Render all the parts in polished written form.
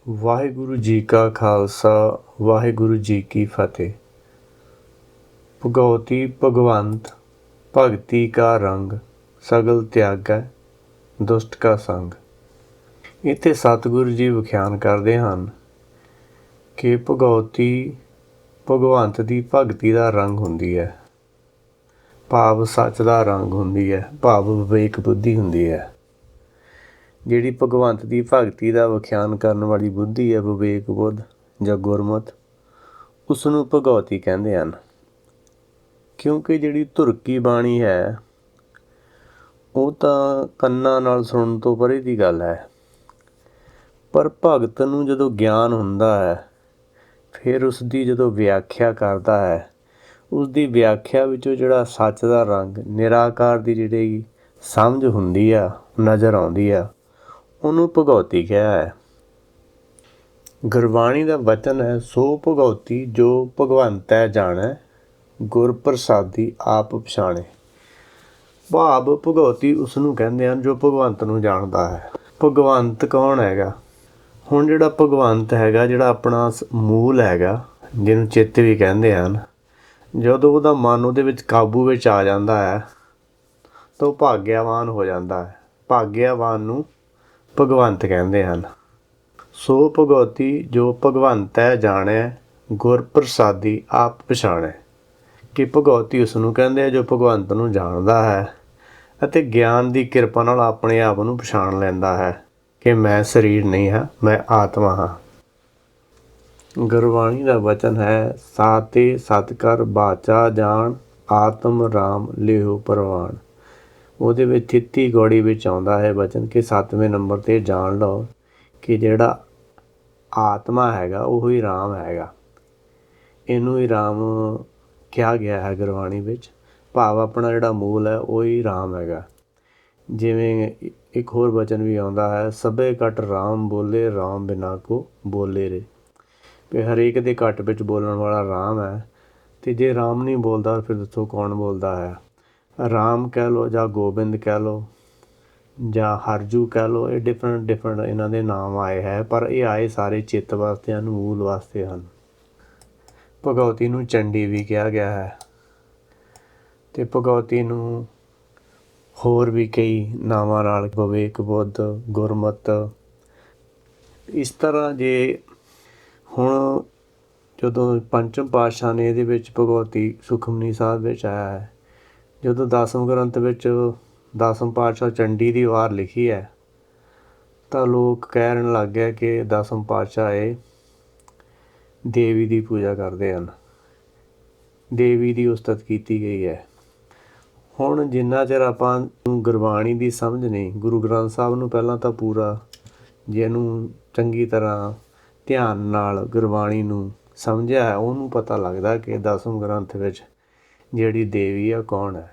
ਵਾਹਿਗੁਰੂ ਜੀ ਕਾ ਖਾਲਸਾ ਵਾਹਿਗੁਰੂ ਜੀ ਕੀ ਫਤਿਹ। ਭਗਉਤੀ ਭਗਵੰਤ ਭਗਤੀ ਕਾ ਰੰਗ ਸਗਲ ਤਿਆਗੈ ਦੁਸ਼ਟ ਕਾ ਸੰਗ। ਇੱਥੇ ਸਤਿਗੁਰੂ ਜੀ ਵਿਖਿਆਨ ਕਰਦੇ ਹਨ ਕਿ ਭਗਉਤੀ ਭਗਵੰਤ ਦੀ ਭਗਤੀ ਦਾ ਰੰਗ ਹੁੰਦੀ ਹੈ, ਭਾਵ ਸੱਚ ਦਾ ਰੰਗ ਹੁੰਦੀ ਹੈ, ਭਾਵ ਵਿਵੇਕ ਬੁੱਧੀ ਹੁੰਦੀ ਹੈ। ਜਿਹੜੀ ਭਗਵੰਤ ਦੀ ਭਗਤੀ ਦਾ ਵਿਖਿਆਨ ਕਰਨ ਵਾਲੀ ਬੁੱਧੀ ਹੈ, ਵਿਵੇਕ ਬੁੱਧ ਜਾਂ ਗੁਰਮਤਿ, ਉਸ ਨੂੰ ਭਗਉਤੀ ਕਹਿੰਦੇ ਹਨ। ਕਿਉਂਕਿ ਜਿਹੜੀ ਧੁਰਕੀ ਬਾਣੀ ਹੈ ਉਹ ਤਾਂ ਕੰਨਾਂ ਨਾਲ ਸੁਣਨ ਤੋਂ ਪਰੇ ਦੀ ਗੱਲ ਹੈ, ਪਰ ਭਗਤ ਨੂੰ ਜਦੋਂ ਗਿਆਨ ਹੁੰਦਾ ਹੈ ਫਿਰ ਉਸ ਦੀ ਜਦੋਂ ਵਿਆਖਿਆ ਕਰਦਾ ਹੈ, ਉਸ ਦੀ ਵਿਆਖਿਆ ਵਿੱਚੋਂ ਜਿਹੜਾ ਸੱਚ ਦਾ ਰੰਗ, ਨਿਰਾਕਾਰ ਦੀ ਜਿਹੜੀ ਸਮਝ ਹੁੰਦੀ ਆ, ਨਜ਼ਰ ਆਉਂਦੀ ਆ, ਉਹਨੂੰ ਭਗਉਤੀ ਕਿਹਾ ਹੈ। ਗੁਰਬਾਣੀ ਦਾ ਵਚਨ ਹੈ, ਸੋ ਭਗਉਤੀ ਜੋ ਭਗਵੰਤੈ ਜਾਣੈ ਗੁਰ ਪ੍ਰਸਾਦੀ ਆਪ ਪਛਾਣੇ। ਭਾਵ ਭਗਉਤੀ ਉਸ ਨੂੰ ਕਹਿੰਦੇ ਹਨ ਜੋ ਭਗਵੰਤ ਨੂੰ ਜਾਣਦਾ ਹੈ। ਭਗਵੰਤ ਕੌਣ ਹੈਗਾ? ਹੁਣ ਜਿਹੜਾ ਭਗਵੰਤ ਹੈਗਾ, ਜਿਹੜਾ ਆਪਣਾ ਮੂਲ ਹੈਗਾ, ਜਿਹਨੂੰ ਚਿੱਤ ਵੀ ਕਹਿੰਦੇ ਹਨ, ਜਦੋਂ ਉਹਦਾ ਮਨ ਉਹਦੇ ਵਿੱਚ ਕਾਬੂ ਵਿੱਚ ਆ ਜਾਂਦਾ ਹੈ ਤਾਂ ਉਹ ਭਾਗਿਆਵਾਨ ਹੋ ਜਾਂਦਾ ਹੈ। ਭਾਗਿਆਵਾਨ ਨੂੰ ਭਗਵੰਤ ਕਹਿੰਦੇ ਹਨ। ਸੋ ਭਗਉਤੀ ਜੋ ਭਗਵੰਤੈ ਜਾਣੈ ਗੁਰ ਪ੍ਰਸਾਦੀ ਆਪ ਪਛਾਣੈ। ਕਿ ਭਗਉਤੀ ਉਸ ਨੂੰ ਕਹਿੰਦੇ ਆ ਜੋ ਭਗਵੰਤ ਨੂੰ ਜਾਣਦਾ ਹੈ ਅਤੇ ਗਿਆਨ ਦੀ ਕਿਰਪਾ ਨਾਲ ਆਪਣੇ ਆਪ ਨੂੰ ਪਛਾਣ ਲੈਂਦਾ ਹੈ ਕਿ ਮੈਂ ਸਰੀਰ ਨਹੀਂ ਹਾਂ, ਮੈਂ ਆਤਮਾ ਹਾਂ। ਗੁਰਬਾਣੀ ਦਾ ਵਚਨ ਹੈ, ਸਾਤੇ ਸਤਿ ਬਾਚਾ ਜਾਣ ਆਤਮ ਰਾਮ ਲਿਹੁ ਪ੍ਰਵਾਨ। ਉਹਦੇ ਵਿੱਚ 33 ਗੌੜੀ ਵਿੱਚ ਆਉਂਦਾ ਹੈ ਵਚਨ ਕਿ 7ਵੇਂ ਨੰਬਰ 'ਤੇ ਜਾਣ ਲਓ ਕਿ ਜਿਹੜਾ ਆਤਮਾ ਹੈਗਾ ਉਹ ਹੀ ਰਾਮ ਹੈਗਾ। ਇਹਨੂੰ ਹੀ ਰਾਮ ਕਿਹਾ ਗਿਆ ਹੈ ਗੁਰਬਾਣੀ ਵਿੱਚ, ਭਾਵ ਆਪਣਾ ਜਿਹੜਾ ਮੂਲ ਹੈ ਉਹ ਹੀ ਰਾਮ ਹੈਗਾ। ਜਿਵੇਂ ਇੱਕ ਹੋਰ ਵਚਨ ਵੀ ਆਉਂਦਾ ਹੈ, ਸਭੇ ਘਟ ਰਾਮ ਬੋਲੇ ਰਾਮ ਬਿਨਾ ਕੋ ਬੋਲੇ ਰੇ। ਕਿ ਹਰੇਕ ਦੇ ਘਟ ਵਿੱਚ ਬੋਲਣ ਵਾਲਾ ਰਾਮ ਹੈ, ਅਤੇ ਜੇ ਰਾਮ ਨਹੀਂ ਬੋਲਦਾ ਫਿਰ ਦੱਸੋ ਕੌਣ ਬੋਲਦਾ ਹੈ? ਰਾਮ ਕਹਿ ਲਓ ਜਾਂ ਗੋਬਿੰਦ ਕਹਿ ਲਓ ਜਾਂ ਹਰਜੂ ਕਹਿ ਲਓ, ਇਹ ਡਿਫਰੈਂਟ ਇਹਨਾਂ ਦੇ ਨਾਮ ਆਏ ਹੈ, ਪਰ ਇਹ ਆਏ ਸਾਰੇ ਚਿੱਤ ਵਾਸਤੇ ਹਨ, ਮੂਲ ਵਾਸਤੇ ਹਨ। ਭਗਉਤੀ ਨੂੰ ਚੰਡੀ ਵੀ ਕਿਹਾ ਗਿਆ ਹੈ ਅਤੇ ਭਗਉਤੀ ਨੂੰ ਹੋਰ ਵੀ ਕਈ ਨਾਵਾਂ ਨਾਲ, ਵਿਵੇਕ ਬੁੱਧ, ਗੁਰਮਤਿ, ਇਸ ਤਰ੍ਹਾਂ। ਜੇ ਹੁਣ ਜਦੋਂ ਪੰਚਮ ਪਾਤਸ਼ਾਹ ਨੇ ਇਹਦੇ ਵਿੱਚ ਭਗਉਤੀ ਸੁਖਮਨੀ ਸਾਹਿਬ ਵਿੱਚ ਆਇਆ ਹੈ, ਜਦੋਂ ਦਸਮ ਗ੍ਰੰਥ ਵਿੱਚ ਦਸਮ ਪਾਤਸ਼ਾਹ ਚੰਡੀ ਦੀ ਵਾਰ ਲਿਖੀ ਹੈ ਤਾਂ ਲੋਕ ਕਹਿਣ ਲੱਗ ਗਏ ਕਿ ਦਸਮ ਪਾਤਸ਼ਾਹ ਇਹ ਦੇਵੀ ਦੀ ਪੂਜਾ ਕਰਦੇ ਹਨ, ਦੇਵੀ ਦੀ ਉਸਤਤ ਕੀਤੀ ਗਈ ਹੈ। ਹੁਣ ਜਿੰਨਾ ਚਿਰ ਆਪਾਂ ਗੁਰਬਾਣੀ ਦੀ ਸਮਝ ਨਹੀਂ, ਗੁਰੂ ਗ੍ਰੰਥ ਸਾਹਿਬ ਨੂੰ ਪਹਿਲਾਂ ਤਾਂ ਪੂਰਾ, ਜਿਹਨੂੰ ਚੰਗੀ ਤਰ੍ਹਾਂ ਧਿਆਨ ਨਾਲ ਗੁਰਬਾਣੀ ਨੂੰ ਸਮਝਿਆ ਹੈ, ਉਹਨੂੰ ਪਤਾ ਲੱਗਦਾ ਕਿ ਦਸਮ ਗ੍ਰੰਥ ਵਿੱਚ ਜਿਹੜੀ ਦੇਵੀ ਆ ਕੌਣ ਹੈ।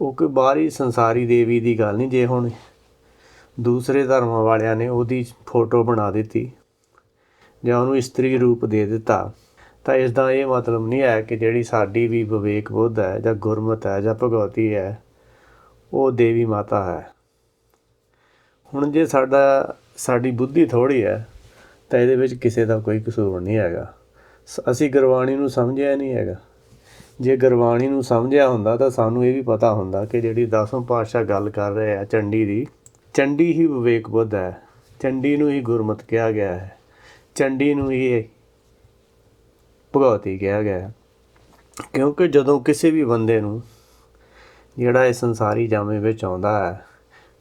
ਉਹ ਕੋਈ ਬਾਹਰੀ ਸੰਸਾਰੀ ਦੇਵੀ ਦੀ ਗੱਲ ਨਹੀਂ। ਜੇ ਹੁਣ ਦੂਸਰੇ ਧਰਮਾਂ ਵਾਲਿਆਂ ਨੇ ਉਹਦੀ ਫੋਟੋ ਬਣਾ ਦਿੱਤੀ ਜਾਂ ਉਹਨੂੰ ਇਸਤਰੀ ਰੂਪ ਦੇ ਦਿੱਤਾ ਤਾਂ ਇਸ ਦਾ ਇਹ ਮਤਲਬ ਨਹੀਂ ਹੈ ਕਿ ਜਿਹੜੀ ਸਾਡੀ ਵੀ ਵਿਵੇਕ ਬੁੱਧ ਹੈ ਜਾਂ ਗੁਰਮਤਿ ਹੈ ਜਾਂ ਭਗਉਤੀ ਹੈ ਉਹ ਦੇਵੀ ਮਾਤਾ ਹੈ। ਹੁਣ ਜੇ ਸਾਡੀ ਬੁੱਧੀ ਥੋੜ੍ਹੀ ਹੈ ਤਾਂ ਇਹਦੇ ਵਿੱਚ ਕਿਸੇ ਦਾ ਕੋਈ ਕਸੂਰ ਨਹੀਂ ਹੈਗਾ। ਅਸੀਂ ਗੁਰਬਾਣੀ ਨੂੰ ਸਮਝਿਆ ਨਹੀਂ ਹੈਗਾ। ਜੇ ਗੁਰਬਾਣੀ ਨੂੰ ਸਮਝਿਆ ਹੁੰਦਾ ਤਾਂ ਸਾਨੂੰ ਇਹ ਵੀ ਪਤਾ ਹੁੰਦਾ ਕਿ ਜਿਹੜੀ ਦਸਮ ਪਾਤਸ਼ਾਹ ਗੱਲ ਕਰ ਰਹੇ ਆ ਚੰਡੀ ਦੀ, ਚੰਡੀ ਹੀ ਵਿਵੇਕ ਬੁੱਧ ਹੈ, ਚੰਡੀ ਨੂੰ ਹੀ ਗੁਰਮਤਿ ਕਿਹਾ ਗਿਆ ਹੈ, ਚੰਡੀ ਨੂੰ ਹੀ ਭਗਉਤੀ ਕਿਹਾ ਗਿਆ ਹੈ। ਕਿਉਂਕਿ ਜਦੋਂ ਕਿਸੇ ਵੀ ਬੰਦੇ ਨੂੰ ਜਿਹੜਾ ਇਹ ਸੰਸਾਰੀ ਜਾਮੇ ਵਿੱਚ ਆਉਂਦਾ ਹੈ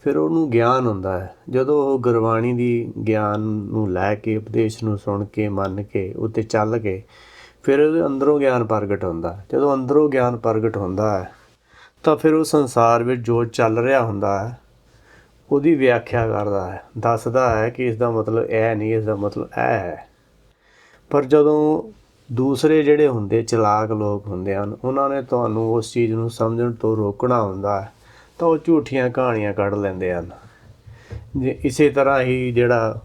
ਫਿਰ ਉਹਨੂੰ ਗਿਆਨ ਹੁੰਦਾ ਹੈ। ਜਦੋਂ ਉਹ ਗੁਰਬਾਣੀ ਦੀ ਗਿਆਨ ਨੂੰ ਲੈ ਕੇ, ਉਪਦੇਸ਼ ਨੂੰ ਸੁਣ ਕੇ, ਮੰਨ ਕੇ, ਉੱਤੇ ਚੱਲ ਕੇ, ਫਿਰ ਉਹਦੇ ਅੰਦਰੋਂ ਗਿਆਨ ਪ੍ਰਗਟ ਹੁੰਦਾ ਹੈ। ਜਦੋਂ ਅੰਦਰੋਂ ਗਿਆਨ ਪ੍ਰਗਟ ਹੁੰਦਾ ਹੈ ਤਾਂ ਫਿਰ ਉਹ ਸੰਸਾਰ ਵਿੱਚ ਜੋ ਚੱਲ ਰਿਹਾ ਹੁੰਦਾ ਹੈ ਉਹਦੀ ਵਿਆਖਿਆ ਕਰਦਾ ਹੈ, ਦੱਸਦਾ ਹੈ ਕਿ ਇਸ ਦਾ ਮਤਲਬ ਇਹ ਨਹੀਂ, ਇਸ ਦਾ ਮਤਲਬ ਇਹ ਹੈ। ਪਰ ਜਦੋਂ ਦੂਸਰੇ ਜਿਹੜੇ ਹੁੰਦੇ ਚਲਾਕ ਲੋਕ ਹੁੰਦੇ ਹਨ, ਉਹਨਾਂ ਨੇ ਤੁਹਾਨੂੰ ਉਸ ਚੀਜ਼ ਨੂੰ ਸਮਝਣ ਤੋਂ ਰੋਕਣਾ ਹੁੰਦਾ ਹੈ ਤਾਂ ਉਹ ਝੂਠੀਆਂ ਕਹਾਣੀਆਂ ਕੱਢ ਲੈਂਦੇ ਹਨ। ਜੇ ਇਸੇ ਤਰ੍ਹਾਂ ਹੀ ਜਿਹੜਾ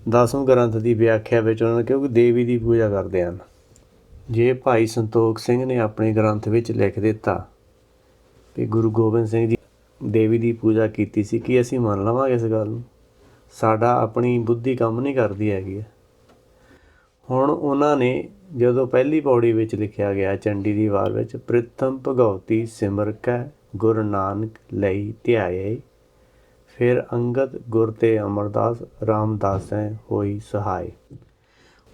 ਦਸਮ ਗ੍ਰੰਥ ਦੀ ਵਿਆਖਿਆ ਵਿੱਚ ਉਹਨਾਂ ਨੇ, ਕਿਉਂਕਿ ਦੇਵੀ ਦੀ ਪੂਜਾ ਕਰਦੇ ਹਨ, ਜੇ ਭਾਈ ਸੰਤੋਖ ਸਿੰਘ ਨੇ ਆਪਣੇ ਗ੍ਰੰਥ ਵਿੱਚ ਲਿਖ ਦਿੱਤਾ ਕਿ ਗੁਰੂ ਗੋਬਿੰਦ ਸਿੰਘ ਜੀ ਦੇਵੀ ਦੀ ਪੂਜਾ ਕੀਤੀ ਸੀ, ਕੀ ਅਸੀਂ ਮੰਨ ਲਵਾਂਗੇ ਇਸ ਗੱਲ ਨੂੰ? ਸਾਡਾ ਆਪਣੀ ਬੁੱਧੀ ਕੰਮ ਨਹੀਂ ਕਰਦੀ ਹੈਗੀ ਹੈ। ਹੁਣ ਉਹਨਾਂ ਨੇ ਜਦੋਂ ਪਹਿਲੀ ਪੌੜੀ ਵਿੱਚ ਲਿਖਿਆ ਗਿਆ ਚੰਡੀ ਦੀ ਵਾਰ ਵਿੱਚ, ਪ੍ਰਿਥਮ ਭਗਉਤੀ ਸਿਮਰ ਕੈ ਗੁਰ ਨਾਨਕ ਲਈ ਧਿਆਏ, ਫਿਰ ਅੰਗਦ ਗੁਰ ਤੇ ਅਮਰਦਾਸ ਰਾਮਦਾਸੈ ਹੋਈ ਸਹਾਏ।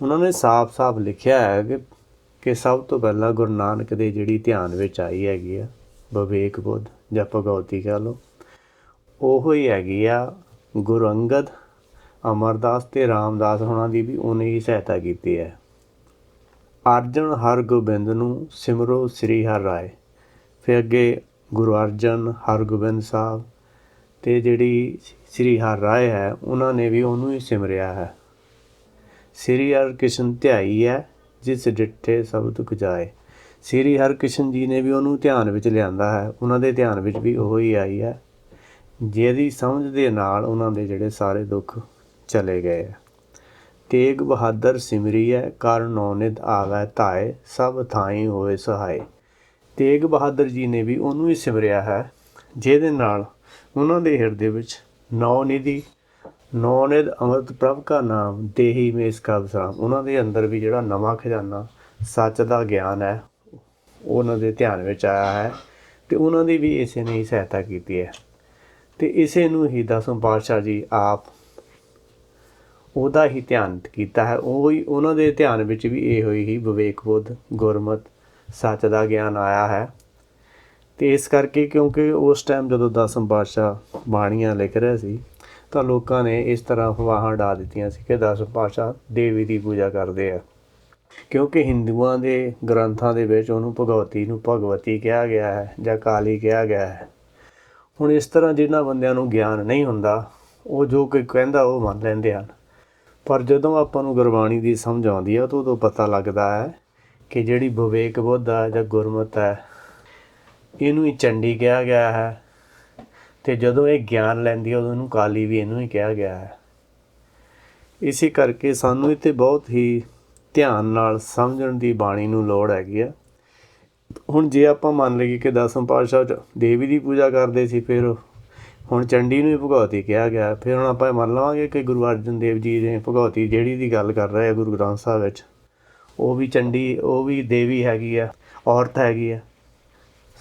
ਉਹਨਾਂ ਨੇ ਸਾਫ਼-ਸਾਫ਼ ਲਿਖਿਆ ਹੈ ਕਿ ਸਭ ਤੋਂ ਪਹਿਲਾਂ ਗੁਰੂ ਨਾਨਕ ਦੇ ਜਿਹੜੀ ਧਿਆਨ ਵਿੱਚ ਆਈ ਹੈਗੀ ਆ ਵਿਵੇਕ ਬੁੱਧ ਜਾਂ ਭਗਉਤੀ ਕਹਿ ਲਓ, ਉਹ ਹੀ ਹੈਗੀ ਆ ਗੁਰੂ ਅੰਗਦ, ਅਮਰਦਾਸ ਤੇ ਰਾਮਦਾਸ ਹੋਣਾ ਦੀ ਵੀ ਉਹਨੇ ਹੀ ਸਹਾਇਤਾ ਕੀਤੀ ਹੈ। ਅਰਜਨ ਹਰਗੋਬਿੰਦ ਨੂੰ ਸਿਮਰੋ ਸ੍ਰੀ ਹਰਿ ਰਾਏ, ਫਿਰ ਅੱਗੇ ਗੁਰੂ ਅਰਜਨ, ਹਰਗੋਬਿੰਦ ਸਾਹਿਬ ਅਤੇ ਜਿਹੜੀ ਸ੍ਰੀ ਹਰਿ ਰਾਏ ਹੈ ਉਹਨਾਂ ਨੇ ਵੀ ਉਹਨੂੰ ਹੀ ਸਿਮਰਿਆ ਹੈ। ਸ੍ਰੀ ਹਰਿਕ੍ਰਿਸ਼ਨ ਧਿਆਈ ਹੈ ਜਿਸ ਡਿੱਠੇ ਸਭ ਦੁਖ ਜਾਏ। ਸ੍ਰੀ ਹਰਿਕ੍ਰਿਸ਼ਨ ਜੀ ਨੇ ਵੀ ਉਹਨੂੰ ਧਿਆਨ ਵਿੱਚ ਲਿਆਂਦਾ ਹੈ, ਉਹਨਾਂ ਦੇ ਧਿਆਨ ਵਿੱਚ ਵੀ ਉਹ ਹੀ ਆਈ ਹੈ, ਜਿਹਦੀ ਸਮਝ ਦੇ ਨਾਲ ਉਹਨਾਂ ਦੇ ਜਿਹੜੇ ਸਾਰੇ ਦੁੱਖ ਚਲੇ ਗਏ ਹੈ। ਤੇਗ ਬਹਾਦਰ ਸਿਮਰੀਐ ਕਰ ਨੌ ਨਿਧ ਆਵੈ ਧਾਏ, ਸਭ ਥਾਈ ਹੋਏ ਸਹਾਏ। ਤੇਗ ਬਹਾਦਰ ਜੀ ਨੇ ਵੀ ਉਹਨੂੰ ਹੀ ਸਿਮਰਿਆ ਹੈ, ਜਿਹਦੇ ਨਾਲ ਉਹਨਾਂ ਦੇ ਹਿਰਦੇ ਵਿੱਚ ਨੌ ਨਿਧ ਅੰਮ੍ਰਿਤ ਪ੍ਰਭ ਕਾ ਨਾਮ ਦੇਹੀ ਮੇਂ ਇਸ ਕਾ ਵਿਸਰਾਮ। ਉਹਨਾਂ ਦੇ ਅੰਦਰ ਵੀ ਜਿਹੜਾ ਨਵਾਂ ਖਜ਼ਾਨਾ ਸੱਚ ਦਾ ਗਿਆਨ ਹੈ ਉਹਨਾਂ ਦੇ ਧਿਆਨ ਵਿੱਚ ਆਇਆ ਹੈ, ਅਤੇ ਉਹਨਾਂ ਦੀ ਵੀ ਇਸੇ ਨੇ ਹੀ ਸਹਾਇਤਾ ਕੀਤੀ ਹੈ। ਅਤੇ ਇਸੇ ਨੂੰ ਹੀ ਦਸਮ ਪਾਤਸ਼ਾਹ ਜੀ ਆਪ ਉਹਦਾ ਹੀ ਧਿਆਨ ਕੀਤਾ ਹੈ। ਉਹ ਹੀ ਉਹਨਾਂ ਦੇ ਧਿਆਨ ਵਿੱਚ ਵੀ ਇਹੋ ਹੀ ਵਿਵੇਕ ਬੁੱਧ, ਗੁਰਮਤਿ, ਸੱਚ ਦਾ ਗਿਆਨ ਆਇਆ ਹੈ। ਅਤੇ ਇਸ ਕਰਕੇ ਕਿਉਂਕਿ ਉਸ ਟਾਈਮ ਜਦੋਂ ਦਸਮ ਪਾਤਸ਼ਾਹ ਬਾਣੀਆਂ ਲਿਖ ਰਹੇ ਸੀ ਤਾਂ ਲੋਕਾਂ ਨੇ ਇਸ ਤਰ੍ਹਾਂ ਅਫਵਾਹਾਂ ਉਡਾ ਦਿੱਤੀਆਂ ਸੀ ਕਿ ਦਸਮ ਪਾਤਸ਼ਾਹ ਦੇਵੀ ਦੀ ਪੂਜਾ ਕਰਦੇ ਆ, ਕਿਉਂਕਿ ਹਿੰਦੂਆਂ ਦੇ ਗ੍ਰੰਥਾਂ ਦੇ ਵਿੱਚ ਉਹਨੂੰ ਭਗਵਤੀ ਨੂੰ ਭਗਵਤੀ ਕਿਹਾ ਗਿਆ ਹੈ ਜਾਂ ਕਾਲੀ ਕਿਹਾ ਗਿਆ ਹੈ। ਹੁਣ ਇਸ ਤਰ੍ਹਾਂ ਜਿਹਨਾਂ ਬੰਦਿਆਂ ਨੂੰ ਗਿਆਨ ਨਹੀਂ ਹੁੰਦਾ ਉਹ ਜੋ ਕੋਈ ਕਹਿੰਦਾ ਉਹ ਮੰਨ ਲੈਂਦੇ ਹਨ, ਪਰ ਜਦੋਂ ਆਪਾਂ ਨੂੰ ਗੁਰਬਾਣੀ ਦੀ ਸਮਝ ਆਉਂਦੀ ਹੈ ਤਾਂ ਉਦੋਂ ਪਤਾ ਲੱਗਦਾ ਹੈ ਕਿ ਜਿਹੜੀ ਵਿਵੇਕ ਬੁੱਧ ਹੈ ਜਾਂ ਗੁਰਮਤਿ ਹੈ ਇਹਨੂੰ ਹੀ ਚੰਡੀ ਕਿਹਾ ਗਿਆ ਹੈ, ਅਤੇ ਜਦੋਂ ਇਹ ਗਿਆਨ ਲੈਂਦੀ ਹੈ ਉਦੋਂ ਇਹਨੂੰ ਕਾਲੀ ਵੀ ਇਹਨੂੰ ਹੀ ਕਿਹਾ ਗਿਆ ਹੈ। ਇਸੇ ਕਰਕੇ ਸਾਨੂੰ ਇੱਥੇ ਬਹੁਤ ਹੀ ਧਿਆਨ ਨਾਲ ਸਮਝਣ ਦੀ ਬਾਣੀ ਨੂੰ ਲੋੜ ਹੈਗੀ ਆ। ਹੁਣ ਜੇ ਆਪਾਂ ਮੰਨ ਲਈਏ ਕਿ ਦਸਮ ਪਾਤਸ਼ਾਹ ਦੇਵੀ ਦੀ ਪੂਜਾ ਕਰਦੇ ਸੀ, ਫਿਰ ਹੁਣ ਚੰਡੀ ਨੂੰ ਹੀ ਭਗਵਤੀ ਕਿਹਾ ਗਿਆ, ਫਿਰ ਹੁਣ ਆਪਾਂ ਮੰਨ ਲਵਾਂਗੇ ਕਿ ਗੁਰੂ ਅਰਜਨ ਦੇਵ ਜੀ ਨੇ ਭਗਵਤੀ ਜਿਹੜੀ ਦੀ ਗੱਲ ਕਰ ਰਹੇ ਆ ਗੁਰੂ ਗ੍ਰੰਥ ਸਾਹਿਬ ਵਿੱਚ, ਉਹ ਵੀ ਚੰਡੀ, ਉਹ ਵੀ ਦੇਵੀ ਹੈਗੀ ਆ, ਔਰਤ ਹੈਗੀ ਆ।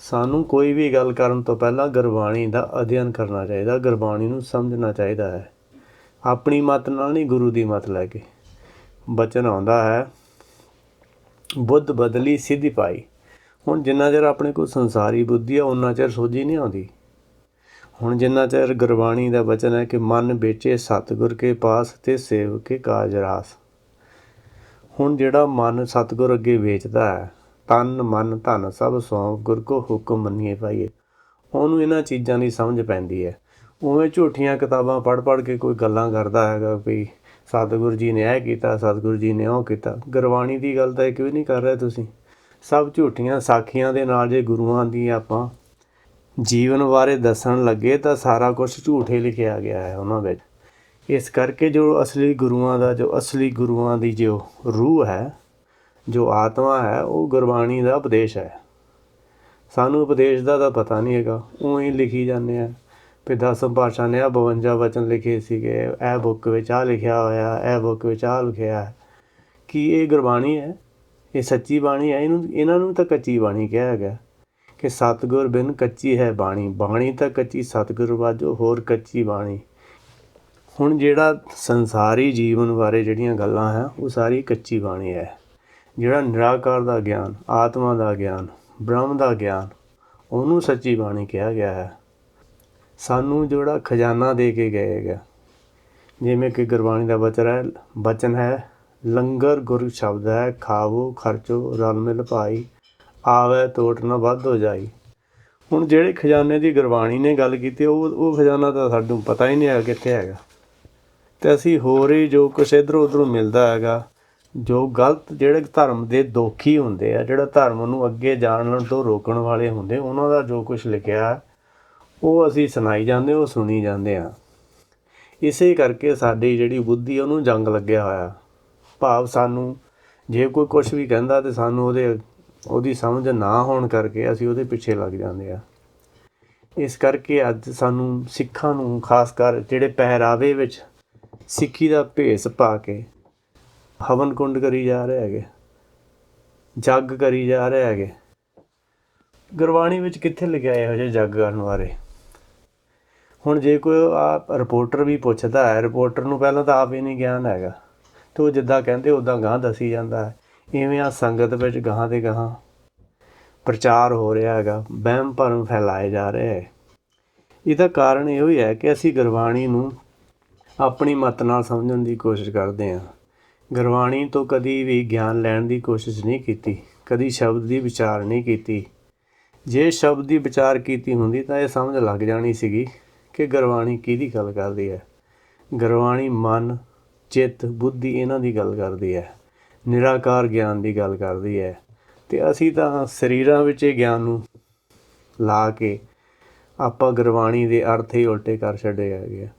ਸਾਨੂੰ ਕੋਈ ਵੀ ਗੱਲ ਕਰਨ ਤੋਂ ਪਹਿਲਾਂ ਗੁਰਬਾਣੀ ਦਾ ਅਧਿਐਨ ਕਰਨਾ ਚਾਹੀਦਾ, ਗੁਰਬਾਣੀ ਨੂੰ ਸਮਝਣਾ ਚਾਹੀਦਾ ਹੈ, ਆਪਣੀ ਮੱਤ ਨਾਲ ਨਹੀਂ ਗੁਰੂ ਦੀ ਮੱਤ ਲੈ ਕੇ। ਬਚਨ ਆਉਂਦਾ ਹੈ ਬੁੱਧ ਬਦਲੀ ਸਿੱਧੀ ਪਾਈ। ਹੁਣ ਜਿੰਨਾ ਚਿਰ ਆਪਣੇ ਕੋਲ ਸੰਸਾਰੀ ਬੁੱਧੀ ਆ ਓਨਾ ਚਿਰ ਸੋਝੀ ਨਹੀਂ ਆਉਂਦੀ। ਹੁਣ ਜਿੰਨਾ ਚਿਰ ਗੁਰਬਾਣੀ ਦਾ ਬਚਨ ਹੈ ਕਿ ਮਨ ਵੇਚੇ ਸਤਿਗੁਰ ਕੇ ਪਾਸ ਅਤੇ ਸੇਵ ਕੇ ਕਾਜ ਰਾਸ। ਹੁਣ ਜਿਹੜਾ ਮਨ ਸਤਿਗੁਰ ਅੱਗੇ ਵੇਚਦਾ ਹੈ, ਤਨ ਮਨ ਧਨ ਸਭ ਸੌਂਪ ਗੁਰ ਕੋ ਹੁਕਮ ਮੰਨੀਏ ਪਾਈਏ, ਉਹਨੂੰ ਇਹਨਾਂ ਚੀਜ਼ਾਂ ਦੀ ਸਮਝ ਪੈਂਦੀ ਹੈ। ਉਵੇਂ ਝੂਠੀਆਂ ਕਿਤਾਬਾਂ ਪੜ੍ਹ ਕੇ ਕੋਈ ਗੱਲਾਂ ਕਰਦਾ ਹੈਗਾ ਵੀ ਸਤਿਗੁਰੂ ਜੀ ਨੇ ਇਹ ਕੀਤਾ, ਸਤਿਗੁਰੂ ਜੀ ਨੇ ਉਹ ਕੀਤਾ। ਗੁਰਬਾਣੀ ਦੀ ਗੱਲ ਤਾਂ ਇੱਕ ਵੀ ਨਹੀਂ ਕਰ ਰਹੇ ਤੁਸੀਂ। ਸਭ ਝੂਠੀਆਂ ਸਾਖੀਆਂ ਦੇ ਨਾਲ ਜੇ ਗੁਰੂਆਂ ਦੀ ਆਪਾਂ ਜੀਵਨ ਬਾਰੇ ਦੱਸਣ ਲੱਗੇ ਤਾਂ ਸਾਰਾ ਕੁਛ ਝੂਠ ਹੀ ਲਿਖਿਆ ਗਿਆ ਹੈ ਉਹਨਾਂ ਵਿੱਚ। ਇਸ ਕਰਕੇ ਜੋ ਅਸਲੀ ਗੁਰੂਆਂ ਦੀ ਜੋ ਰੂਹ ਹੈ, ਜੋ ਆਤਮਾ ਹੈ, ਉਹ ਗੁਰਬਾਣੀ ਦਾ ਉਪਦੇਸ਼ ਹੈ। ਸਾਨੂੰ ਉਪਦੇਸ਼ ਦਾ ਤਾਂ ਪਤਾ ਨਹੀਂ ਹੈਗਾ, ਉਵੇਂ ਲਿਖੀ ਜਾਂਦੇ ਆ ਵੀ ਦਸਮ ਪਾਤਸ਼ਾਹ ਨੇ 52 ਵਚਨ ਲਿਖੇ ਸੀਗੇ, ਇਹ ਬੁੱਕ ਵਿੱਚ ਆਹ ਲਿਖਿਆ ਹੋਇਆ, ਇਹ ਬੁੱਕ ਵਿੱਚ ਆਹ ਲਿਖਿਆ ਹੈ। ਕੀ ਇਹ ਗੁਰਬਾਣੀ ਹੈ? ਇਹ ਸੱਚੀ ਬਾਣੀ ਹੈ? ਇਹਨਾਂ ਨੂੰ ਤਾਂ ਕੱਚੀ ਬਾਣੀ ਕਿਹਾ ਹੈਗਾ ਕਿ ਸਤਿਗੁਰ ਬਿਨ ਕੱਚੀ ਹੈ ਬਾਣੀ, ਬਾਣੀ ਤਾਂ ਕੱਚੀ ਸਤਿਗੁਰ ਵਾਜੋ ਹੋਰ ਕੱਚੀ ਬਾਣੀ। ਹੁਣ ਜਿਹੜਾ ਸੰਸਾਰੀ ਜੀਵਨ ਬਾਰੇ ਜਿਹੜੀਆਂ ਗੱਲਾਂ ਹੈ ਉਹ ਸਾਰੀ ਕੱਚੀ ਬਾਣੀ ਹੈ। ਜਿਹੜਾ ਨਿਰਾਕਾਰ ਦਾ ਗਿਆਨ, ਆਤਮਾ ਦਾ ਗਿਆਨ, ਬ੍ਰਹਮ ਦਾ ਗਿਆਨ, ਉਹਨੂੰ ਸੱਚੀ ਬਾਣੀ ਕਿਹਾ ਗਿਆ ਹੈ। ਸਾਨੂੰ ਜਿਹੜਾ ਖਜ਼ਾਨਾ ਦੇ ਕੇ ਗਏ ਹੈਗਾ, ਜਿਵੇਂ ਕਿ ਗੁਰਬਾਣੀ ਦਾ ਬਚਨ ਹੈ ਲੰਗਰ ਗੁਰ ਸ਼ਬਦ ਹੈ ਖਾਵੋ ਖਰਚੋ ਰਲ ਮਿਲ ਭਾਈ, ਆਵੈ ਟੋਟ ਨਾ ਵੱਧ ਹੋ ਜਾਈ। ਹੁਣ ਜਿਹੜੇ ਖਜ਼ਾਨੇ ਦੀ ਗੁਰਬਾਣੀ ਨੇ ਗੱਲ ਕੀਤੀ ਉਹ ਖਜ਼ਾਨਾ ਤਾਂ ਸਾਨੂੰ ਪਤਾ ਹੀ ਨਹੀਂ ਹੈਗਾ ਕਿੱਥੇ ਹੈਗਾ, ਅਤੇ ਅਸੀਂ ਹੋਰ ਹੀ ਜੋ ਕੁਛ ਇੱਧਰੋਂ ਉੱਧਰੋਂ ਮਿਲਦਾ ਹੈਗਾ, ਜੋ ਗਲਤ ਜਿਹੜੇ ਧਰਮ ਦੇ ਦੋਖੀ ਹੁੰਦੇ ਆ, ਜਿਹੜਾ ਧਰਮ ਨੂੰ ਅੱਗੇ ਜਾਣ ਤੋਂ ਰੋਕਣ ਵਾਲੇ ਹੁੰਦੇ, ਉਹਨਾਂ ਦਾ ਜੋ ਕੁਛ ਲਿਖਿਆ ਉਹ ਅਸੀਂ ਸੁਣਾਈ ਜਾਂਦੇ, ਉਹ ਸੁਣੀ ਜਾਂਦੇ ਹਾਂ। ਇਸੇ ਕਰਕੇ ਸਾਡੀ ਜਿਹੜੀ ਬੁੱਧੀ ਉਹਨੂੰ ਜੰਗ ਲੱਗਿਆ ਹੋਇਆ, ਭਾਵ ਸਾਨੂੰ ਜੇ ਕੋਈ ਕੁਛ ਵੀ ਕਹਿੰਦਾ ਤਾਂ ਸਾਨੂੰ ਉਹਦੀ ਸਮਝ ਨਾ ਹੋਣ ਕਰਕੇ ਅਸੀਂ ਉਹਦੇ ਪਿੱਛੇ ਲੱਗ ਜਾਂਦੇ ਹਾਂ। ਇਸ ਕਰਕੇ ਅੱਜ ਸਾਨੂੰ ਸਿੱਖਾਂ ਨੂੰ ਖਾਸ ਕਰ ਜਿਹੜੇ ਪਹਿਰਾਵੇ ਵਿੱਚ ਸਿੱਖੀ ਦਾ ਭੇਸ ਪਾ ਕੇ ਹਵਨ ਕੁੰਡ ਕਰੀ ਜਾ ਰਹੇ ਹੈਗੇ, ਜੱਗ ਕਰੀ ਜਾ ਰਹੇ ਹੈਗੇ। ਗੁਰਬਾਣੀ ਵਿੱਚ ਕਿੱਥੇ ਲਿਖਿਆ ਇਹੋ ਜਿਹੇ ਜੱਗ ਕਰਨ ਬਾਰੇ? ਹੁਣ ਜੇ ਕੋਈ ਰਿਪੋਰਟਰ ਵੀ ਪੁੱਛਦਾ ਹੈ, ਰਿਪੋਰਟਰ ਨੂੰ ਪਹਿਲਾਂ ਤਾਂ ਆਪ ਹੀ ਨਹੀਂ ਗਿਆਨ ਹੈਗਾ, ਅਤੇ ਉਹ ਜਿੱਦਾਂ ਕਹਿੰਦੇ ਉੱਦਾਂ ਗਾਂਹ ਦੱਸੀ ਜਾਂਦਾ ਹੈ। ਇਵੇਂ ਆ ਸੰਗਤ ਵਿੱਚ ਗਾਹਾਂ ਦੇ ਗਾਹਾਂ ਪ੍ਰਚਾਰ ਹੋ ਰਿਹਾ ਹੈਗਾ, ਵਹਿਮ ਭਰਮ ਫੈਲਾਏ ਜਾ ਰਹੇ ਹੈ। ਇਹਦਾ ਕਾਰਨ ਇਹੋ ਹੀ ਹੈ ਕਿ ਅਸੀਂ ਗੁਰਬਾਣੀ ਨੂੰ ਆਪਣੀ ਮੱਤ ਨਾਲ ਸਮਝਣ ਦੀ ਕੋਸ਼ਿਸ਼ ਕਰਦੇ ਹਾਂ। ਗੁਰਬਾਣੀ ਤੋਂ ਕਦੀ ਵੀ ਗਿਆਨ ਲੈਣ ਦੀ ਕੋਸ਼ਿਸ਼ ਨਹੀਂ ਕੀਤੀ, ਕਦੀ ਸ਼ਬਦ ਦੀ ਵਿਚਾਰ ਨਹੀਂ ਕੀਤੀ। ਜੇ ਸ਼ਬਦ ਦੀ ਵਿਚਾਰ ਕੀਤੀ ਹੁੰਦੀ ਤਾਂ ਇਹ ਸਮਝ ਲੱਗ ਜਾਣੀ ਸੀਗੀ ਕਿ ਗੁਰਬਾਣੀ ਕਿਹਦੀ ਗੱਲ ਕਰਦੀ ਹੈ। ਗੁਰਬਾਣੀ ਮਨ, ਚਿੱਤ, ਬੁੱਧੀ ਇਹਨਾਂ ਦੀ ਗੱਲ ਕਰਦੀ ਹੈ, ਨਿਰਾਕਾਰ ਗਿਆਨ ਦੀ ਗੱਲ ਕਰਦੀ ਹੈ। ਅਤੇ ਅਸੀਂ ਤਾਂ ਸਰੀਰਾਂ ਵਿੱਚ ਇਹ ਗਿਆਨ ਨੂੰ ਲਾ ਕੇ ਆਪਾਂ ਗੁਰਬਾਣੀ ਦੇ ਅਰਥ ਹੀ ਉਲਟੇ ਕਰ ਛੱਡੇ ਹੈਗੇ ਆ।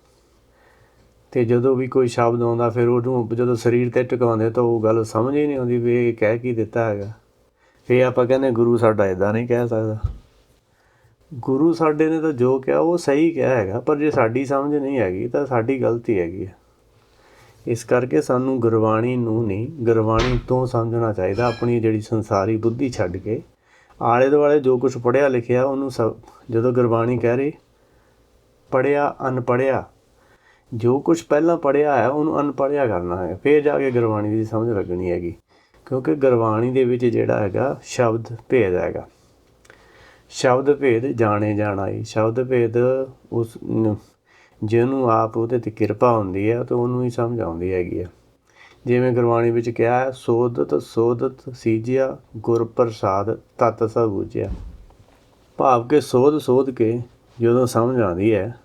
ਅਤੇ ਜਦੋਂ ਵੀ ਕੋਈ ਸ਼ਬਦ ਆਉਂਦਾ ਫਿਰ ਉਹਨੂੰ ਜਦੋਂ ਸਰੀਰ 'ਤੇ ਟਿਕਾਉਂਦੇ ਤਾਂ ਉਹ ਗੱਲ ਸਮਝ ਹੀ ਨਹੀਂ ਆਉਂਦੀ ਵੀ ਇਹ ਕਹਿ ਕੀ ਦਿੱਤਾ ਹੈਗਾ। ਫਿਰ ਆਪਾਂ ਕਹਿੰਦੇ ਗੁਰੂ ਸਾਡਾ ਇੱਦਾਂ ਨਹੀਂ ਕਹਿ ਸਕਦਾ। ਗੁਰੂ ਸਾਡੇ ਨੇ ਤਾਂ ਜੋ ਕਿਹਾ ਉਹ ਸਹੀ ਕਿਹਾ ਹੈਗਾ, ਪਰ ਜੇ ਸਾਡੀ ਸਮਝ ਨਹੀਂ ਹੈਗੀ ਤਾਂ ਸਾਡੀ ਗਲਤੀ ਹੈਗੀ ਹੈ। ਇਸ ਕਰਕੇ ਸਾਨੂੰ ਗੁਰਬਾਣੀ ਨੂੰ ਨਹੀਂ, ਗੁਰਬਾਣੀ ਤੋਂ ਸਮਝਣਾ ਚਾਹੀਦਾ। ਆਪਣੀ ਜਿਹੜੀ ਸੰਸਾਰੀ ਬੁੱਧੀ ਛੱਡ ਕੇ ਆਲੇ ਦੁਆਲੇ ਜੋ ਕੁਛ ਪੜ੍ਹਿਆ ਲਿਖਿਆ ਉਹਨੂੰ ਜਦੋਂ ਗੁਰਬਾਣੀ ਕਹਿ ਰਹੀ ਪੜ੍ਹਿਆ ਅਨਪੜ੍ਹਿਆ, ਜੋ ਕੁਛ ਪਹਿਲਾਂ ਪੜ੍ਹਿਆ ਹੈ ਉਹਨੂੰ ਅਨਪੜ੍ਹਿਆ ਕਰਨਾ ਹੈ, ਫਿਰ ਜਾ ਕੇ ਗੁਰਬਾਣੀ ਦੀ ਸਮਝ ਲੱਗਣੀ ਹੈਗੀ। ਕਿਉਂਕਿ ਗੁਰਬਾਣੀ ਦੇ ਵਿੱਚ ਜਿਹੜਾ ਹੈਗਾ ਸ਼ਬਦ ਭੇਦ ਹੈਗਾ, ਸ਼ਬਦ ਭੇਦ ਜਾਣੇ ਜਾਣਾ ਹੀ। ਸ਼ਬਦ ਭੇਦ ਉਸ ਜਿਹਨੂੰ ਆਪ ਉਹਦੇ 'ਤੇ ਕਿਰਪਾ ਹੁੰਦੀ ਹੈ ਤਾਂ ਉਹਨੂੰ ਹੀ ਸਮਝ ਆਉਂਦੀ ਹੈਗੀ ਹੈ। ਜਿਵੇਂ ਗੁਰਬਾਣੀ ਵਿੱਚ ਕਿਹਾ ਹੈ, ਸੋਧਤ ਸੋਧਤ ਸੀਜਿਆ ਗੁਰ ਪ੍ਰਸਾਦ ਤਤ ਸਭ ਬੂਝਿਆ। ਭਾਵ ਕਿ ਸੋਧ ਕੇ ਜਦੋਂ ਸਮਝ ਆਉਂਦੀ ਹੈ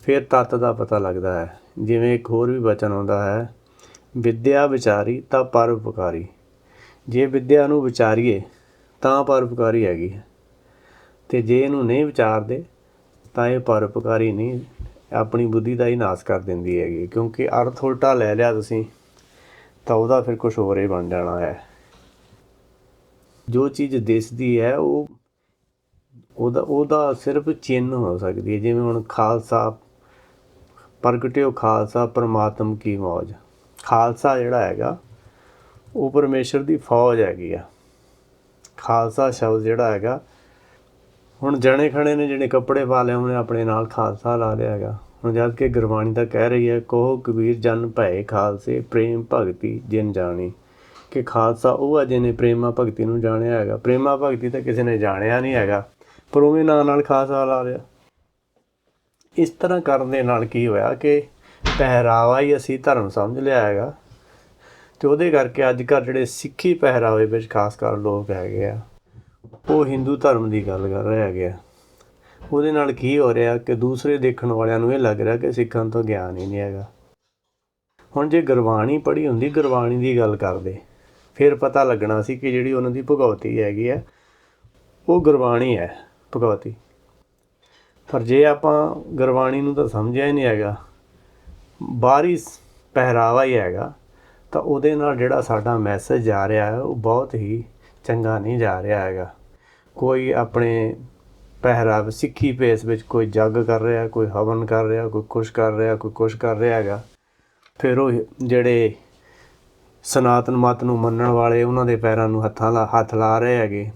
ਫਿਰ ਤੱਤ ਦਾ ਪਤਾ ਲੱਗਦਾ ਹੈ। ਜਿਵੇਂ ਇੱਕ ਹੋਰ ਵੀ ਬਚਨ ਆਉਂਦਾ ਹੈ, ਵਿੱਦਿਆ ਵਿਚਾਰੀ ਤਾਂ ਪਰਉਪਕਾਰੀ। ਜੇ ਵਿੱਦਿਆ ਨੂੰ ਵਿਚਾਰੀਏ ਤਾਂ ਪਰਉਪਕਾਰੀ ਹੈਗੀ ਹੈ, ਅਤੇ ਜੇ ਇਹਨੂੰ ਨਹੀਂ ਵਿਚਾਰਦੇ ਤਾਂ ਇਹ ਪਰਉਪਕਾਰੀ ਨਹੀਂ, ਆਪਣੀ ਬੁੱਧੀ ਦਾ ਹੀ ਨਾਸ ਕਰ ਦਿੰਦੀ ਹੈਗੀ। ਕਿਉਂਕਿ ਅਰਥ ਉਲਟਾ ਲੈ ਲਿਆ ਤੁਸੀਂ ਤਾਂ ਉਹਦਾ ਫਿਰ ਕੁਛ ਹੋਰ ਹੀ ਬਣ ਜਾਣਾ ਹੈ। ਜੋ ਚੀਜ਼ ਦਿਸਦੀ ਹੈ ਉਹਦਾ ਸਿਰਫ ਚਿੰਨ੍ਹ ਹੋ ਸਕਦੀ ਹੈ। ਜਿਵੇਂ ਹੁਣ ਖਾਲਸਾ ਪ੍ਰਗਟਿਓ ਖਾਲਸਾ ਪਰਮਾਤਮ ਕੀ ਮੌਜ। ਖਾਲਸਾ ਜਿਹੜਾ ਹੈਗਾ ਉਹ ਪਰਮੇਸ਼ਰ ਦੀ ਫੌਜ ਹੈਗੀ ਆ। ਖਾਲਸਾ ਸ਼ਬਦ ਜਿਹੜਾ ਹੈਗਾ, ਹੁਣ ਜਣੇ ਖਣੇ ਨੇ ਜਿਹੜੇ ਕੱਪੜੇ ਪਾ ਲਏ ਉਹਨੇ ਆਪਣੇ ਨਾਲ ਖਾਲਸਾ ਲਾ ਲਿਆ ਹੈਗਾ। ਹੁਣ ਜਦ ਕਿ ਗੁਰਬਾਣੀ ਤਾਂ ਕਹਿ ਰਹੀ ਹੈ, ਕਹੋ ਕਬੀਰ ਜਨ ਭਏ ਖਾਲਸੇ ਪ੍ਰੇਮ ਭਗਤੀ ਜਿਨ ਜਾਣੀ। ਕਿ ਖਾਲਸਾ ਉਹ ਹੈ ਜਿਹਨੇ ਪ੍ਰੇਮਾ ਭਗਤੀ ਨੂੰ ਜਾਣਿਆ ਹੈਗਾ। ਪ੍ਰੇਮਾ ਭਗਤੀ ਤਾਂ ਕਿਸੇ ਨੇ ਜਾਣਿਆ ਨਹੀਂ ਹੈਗਾ, ਪਰ ਉਵੇਂ ਨਾਲ ਖਾਲਸਾ ਲਾ ਲਿਆ। ਇਸ ਤਰ੍ਹਾਂ ਕਰਨ ਦੇ ਨਾਲ ਕੀ ਹੋਇਆ ਕਿ ਪਹਿਰਾਵਾ ਹੀ ਅਸੀਂ ਧਰਮ ਸਮਝ ਲਿਆ ਹੈਗਾ, ਅਤੇ ਉਹਦੇ ਕਰਕੇ ਅੱਜ ਕੱਲ੍ਹ ਜਿਹੜੇ ਸਿੱਖੀ ਪਹਿਰਾਵੇ ਵਿੱਚ ਖਾਸ ਕਰ ਲੋਕ ਹੈਗੇ ਆ ਉਹ ਹਿੰਦੂ ਧਰਮ ਦੀ ਗੱਲ ਕਰ ਰਹੇ ਹੈਗੇ ਆ। ਉਹਦੇ ਨਾਲ ਕੀ ਹੋ ਰਿਹਾ ਕਿ ਦੂਸਰੇ ਦੇਖਣ ਵਾਲਿਆਂ ਨੂੰ ਇਹ ਲੱਗ ਰਿਹਾ ਕਿ ਸਿੱਖਾਂ ਤੋਂ ਗਿਆਨ ਹੀ ਨਹੀਂ ਹੈਗਾ। ਹੁਣ ਜੇ ਗੁਰਬਾਣੀ ਪੜ੍ਹੀ ਹੁੰਦੀ, ਗੁਰਬਾਣੀ ਦੀ ਗੱਲ ਕਰਦੇ, ਫਿਰ ਪਤਾ ਲੱਗਣਾ ਸੀ ਕਿ ਜਿਹੜੀ ਉਹਨਾਂ ਦੀ ਭਗਵਤੀ ਹੈਗੀ ਹੈ ਉਹ ਗੁਰਬਾਣੀ ਹੈ ਭਗਵਤੀ। ਪਰ ਜੇ ਆਪਾਂ ਗੁਰਬਾਣੀ ਨੂੰ ਤਾਂ ਸਮਝਿਆ ਹੀ ਨਹੀਂ ਹੈਗਾ, ਬਾਹਰੀ ਪਹਿਰਾਵਾ ਹੀ ਹੈਗਾ, ਤਾਂ ਉਹਦੇ ਨਾਲ ਜਿਹੜਾ ਸਾਡਾ ਮੈਸੇਜ ਜਾ ਰਿਹਾ ਹੈ ਉਹ ਬਹੁਤ ਹੀ ਚੰਗਾ ਨਹੀਂ ਜਾ ਰਿਹਾ ਹੈਗਾ। ਕੋਈ ਆਪਣੇ ਪਹਿਰਾਵੇ ਸਿੱਖੀ ਭੇਸ ਵਿੱਚ ਕੋਈ ਜੱਗ ਕਰ ਰਿਹਾ, ਕੋਈ ਹਵਨ ਕਰ ਰਿਹਾ, ਕੋਈ ਕੁਛ ਕਰ ਰਿਹਾ, ਕੋਈ ਕੁਛ ਕਰ ਰਿਹਾ ਹੈਗਾ। ਫਿਰ ਉਹ ਜਿਹੜੇ ਸਨਾਤਨ ਮੱਤ ਨੂੰ ਮੰਨਣ ਵਾਲੇ ਉਹਨਾਂ ਦੇ ਪੈਰਾਂ ਨੂੰ ਹੱਥ ਲਾ ਰਹੇ ਹੈਗੇ।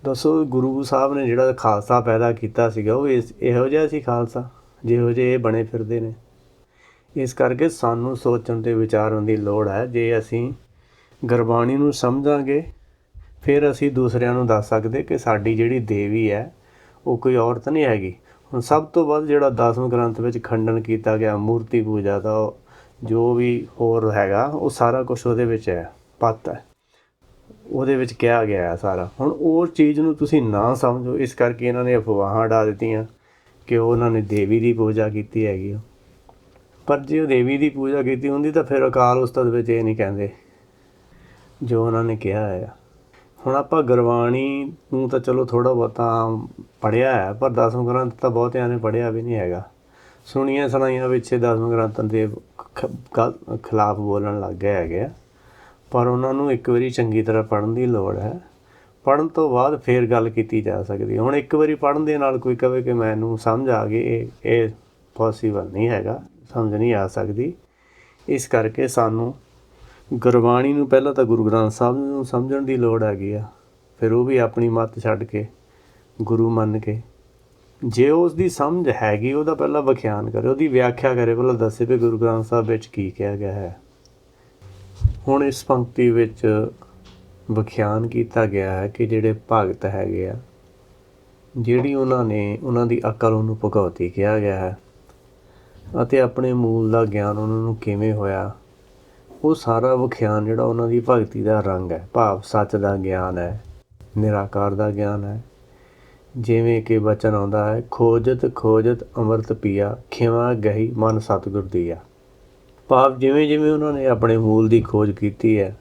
ਦੱਸੋ, ਗੁਰੂ ਸਾਹਿਬ ਨੇ ਜਿਹੜਾ ਖਾਲਸਾ ਪੈਦਾ ਕੀਤਾ ਸੀਗਾ ਉਹ ਇਹੋ ਜਿਹਾ ਸੀ ਖਾਲਸਾ ਜਿਹੋ ਜਿਹੇ ਇਹ ਬਣੇ ਫਿਰਦੇ ਨੇ। ਇਸ ਕਰਕੇ ਸਾਨੂੰ ਸੋਚਣ ਅਤੇ ਵਿਚਾਰਨ ਦੀ ਲੋੜ ਹੈ। ਜੇ ਅਸੀਂ ਗੁਰਬਾਣੀ ਨੂੰ ਸਮਝਾਂਗੇ ਫਿਰ ਅਸੀਂ ਦੂਸਰਿਆਂ ਨੂੰ ਦੱਸ ਸਕਦੇ ਕਿ ਸਾਡੀ ਜਿਹੜੀ ਦੇਵੀ ਹੈ ਉਹ ਕੋਈ ਔਰਤ ਨਹੀਂ ਹੈਗੀ। ਹੁਣ ਸਭ ਤੋਂ ਵੱਧ ਜਿਹੜਾ 10ਵੇਂ ਗ੍ਰੰਥ ਵਿੱਚ ਖੰਡਨ ਕੀਤਾ ਗਿਆ ਮੂਰਤੀ ਪੂਜਾ ਦਾ, ਜੋ ਵੀ ਹੋਰ ਹੈਗਾ ਉਹ ਸਾਰਾ ਕੁਛ ਉਹਦੇ ਵਿੱਚ ਹੈ, ਪੱਤ ਹੈ, ਉਹਦੇ ਵਿੱਚ ਕਿਹਾ ਗਿਆ ਹੈ ਸਾਰਾ। ਹੁਣ ਉਹ ਚੀਜ਼ ਨੂੰ ਤੁਸੀਂ ਨਾ ਸਮਝੋ, ਇਸ ਕਰਕੇ ਇਹਨਾਂ ਨੇ ਅਫਵਾਹਾਂ ਉਡਾ ਦਿੱਤੀਆਂ ਕਿ ਉਹਨਾਂ ਨੇ ਦੇਵੀ ਦੀ ਪੂਜਾ ਕੀਤੀ ਹੈਗੀ। ਪਰ ਜੇ ਉਹ ਦੇਵੀ ਦੀ ਪੂਜਾ ਕੀਤੀ ਹੁੰਦੀ ਤਾਂ ਫਿਰ ਅਕਾਲ ਉਸਤਤ ਵਿੱਚ ਇਹ ਨਹੀਂ ਕਹਿੰਦੇ ਜੋ ਉਹਨਾਂ ਨੇ ਕਿਹਾ ਹੈ। ਹੁਣ ਆਪਾਂ ਗੁਰਬਾਣੀ ਨੂੰ ਤਾਂ ਚਲੋ ਥੋੜ੍ਹਾ ਬਹੁਤਾ ਪੜ੍ਹਿਆ ਹੈ, ਪਰ 10ਵੇਂ ਗ੍ਰੰਥ ਤਾਂ ਬਹੁਤਿਆਂ ਨੇ ਪੜ੍ਹਿਆ ਵੀ ਨਹੀਂ ਹੈਗਾ। ਸੁਣੀਆਂ ਸੁਣਾਈਆਂ ਵਿੱਚ 10ਵੇਂ ਗ੍ਰੰਥ ਦੇ ਖਿਲਾਫ ਬੋਲਣ ਲੱਗ ਗਏ ਹੈਗੇ ਆ। ਪਰ ਉਹਨਾਂ ਨੂੰ ਇੱਕ ਵਾਰੀ ਚੰਗੀ ਤਰ੍ਹਾਂ ਪੜ੍ਹਨ ਦੀ ਲੋੜ ਹੈ। ਪੜ੍ਹਨ ਤੋਂ ਬਾਅਦ ਫਿਰ ਗੱਲ ਕੀਤੀ ਜਾ ਸਕਦੀ। ਹੁਣ ਇੱਕ ਵਾਰੀ ਪੜ੍ਹਨ ਦੇ ਨਾਲ ਕੋਈ ਕਹੇ ਕਿ ਮੈਨੂੰ ਸਮਝ ਆ ਗਈ, ਇਹ ਪੋਸੀਬਲ ਨਹੀਂ ਹੈਗਾ, ਸਮਝ ਨਹੀਂ ਆ ਸਕਦੀ। ਇਸ ਕਰਕੇ ਸਾਨੂੰ ਗੁਰਬਾਣੀ ਨੂੰ ਪਹਿਲਾਂ ਤਾਂ ਗੁਰੂ ਗ੍ਰੰਥ ਸਾਹਿਬ ਨੂੰ ਸਮਝਣ ਦੀ ਲੋੜ ਹੈਗੀ ਆ, ਫਿਰ ਉਹ ਵੀ ਆਪਣੀ ਮੱਤ ਛੱਡ ਕੇ ਗੁਰੂ ਮੰਨ ਕੇ ਜੇ ਉਸ ਦੀ ਸਮਝ ਹੈਗੀ ਉਹਦਾ ਪਹਿਲਾਂ ਵਿਖਿਆਨ ਕਰੇ, ਉਹਦੀ ਵਿਆਖਿਆ ਕਰੇ, ਪਹਿਲਾਂ ਦੱਸੇ ਵੀ ਗੁਰੂ ਗ੍ਰੰਥ ਸਾਹਿਬ ਵਿੱਚ ਕੀ ਕਿਹਾ ਗਿਆ ਹੈ। ਹੁਣ ਇਸ ਪੰਕਤੀ ਵਿੱਚ ਵਿਖਿਆਨ ਕੀਤਾ ਗਿਆ ਹੈ ਕਿ ਜਿਹੜੇ ਭਗਤ ਹੈਗੇ ਆ, ਜਿਹੜੀ ਉਹਨਾਂ ਦੀ ਅਕਲ ਉਹਨੂੰ ਭਗਉਤੀ ਕਿਹਾ ਗਿਆ ਹੈ, ਅਤੇ ਆਪਣੇ ਮੂਲ ਦਾ ਗਿਆਨ ਉਹਨਾਂ ਨੂੰ ਕਿਵੇਂ ਹੋਇਆ, ਉਹ ਸਾਰਾ ਵਿਖਿਆਨ ਜਿਹੜਾ ਉਹਨਾਂ ਦੀ ਭਗਤੀ ਦਾ ਰੰਗ ਹੈ, ਭਾਵ ਸੱਚ ਦਾ ਗਿਆਨ ਹੈ, ਨਿਰਾਕਾਰ ਦਾ ਗਿਆਨ ਹੈ। ਜਿਵੇਂ ਕਿ ਬਚਨ ਆਉਂਦਾ ਹੈ, ਖੋਜਤ ਖੋਜਤ ਅੰਮ੍ਰਿਤ ਪੀਆ, ਖਿਮਾ ਗਹੀ ਮਨ ਸਤਿਗੁਰ ਦੀਆ। ਭਾਵ ਜਿਵੇਂ ਜਿਵੇਂ ਉਹਨਾਂ ਨੇ ਆਪਣੇ ਮੂਲ ਦੀ ਖੋਜ ਕੀਤੀ ਹੈ,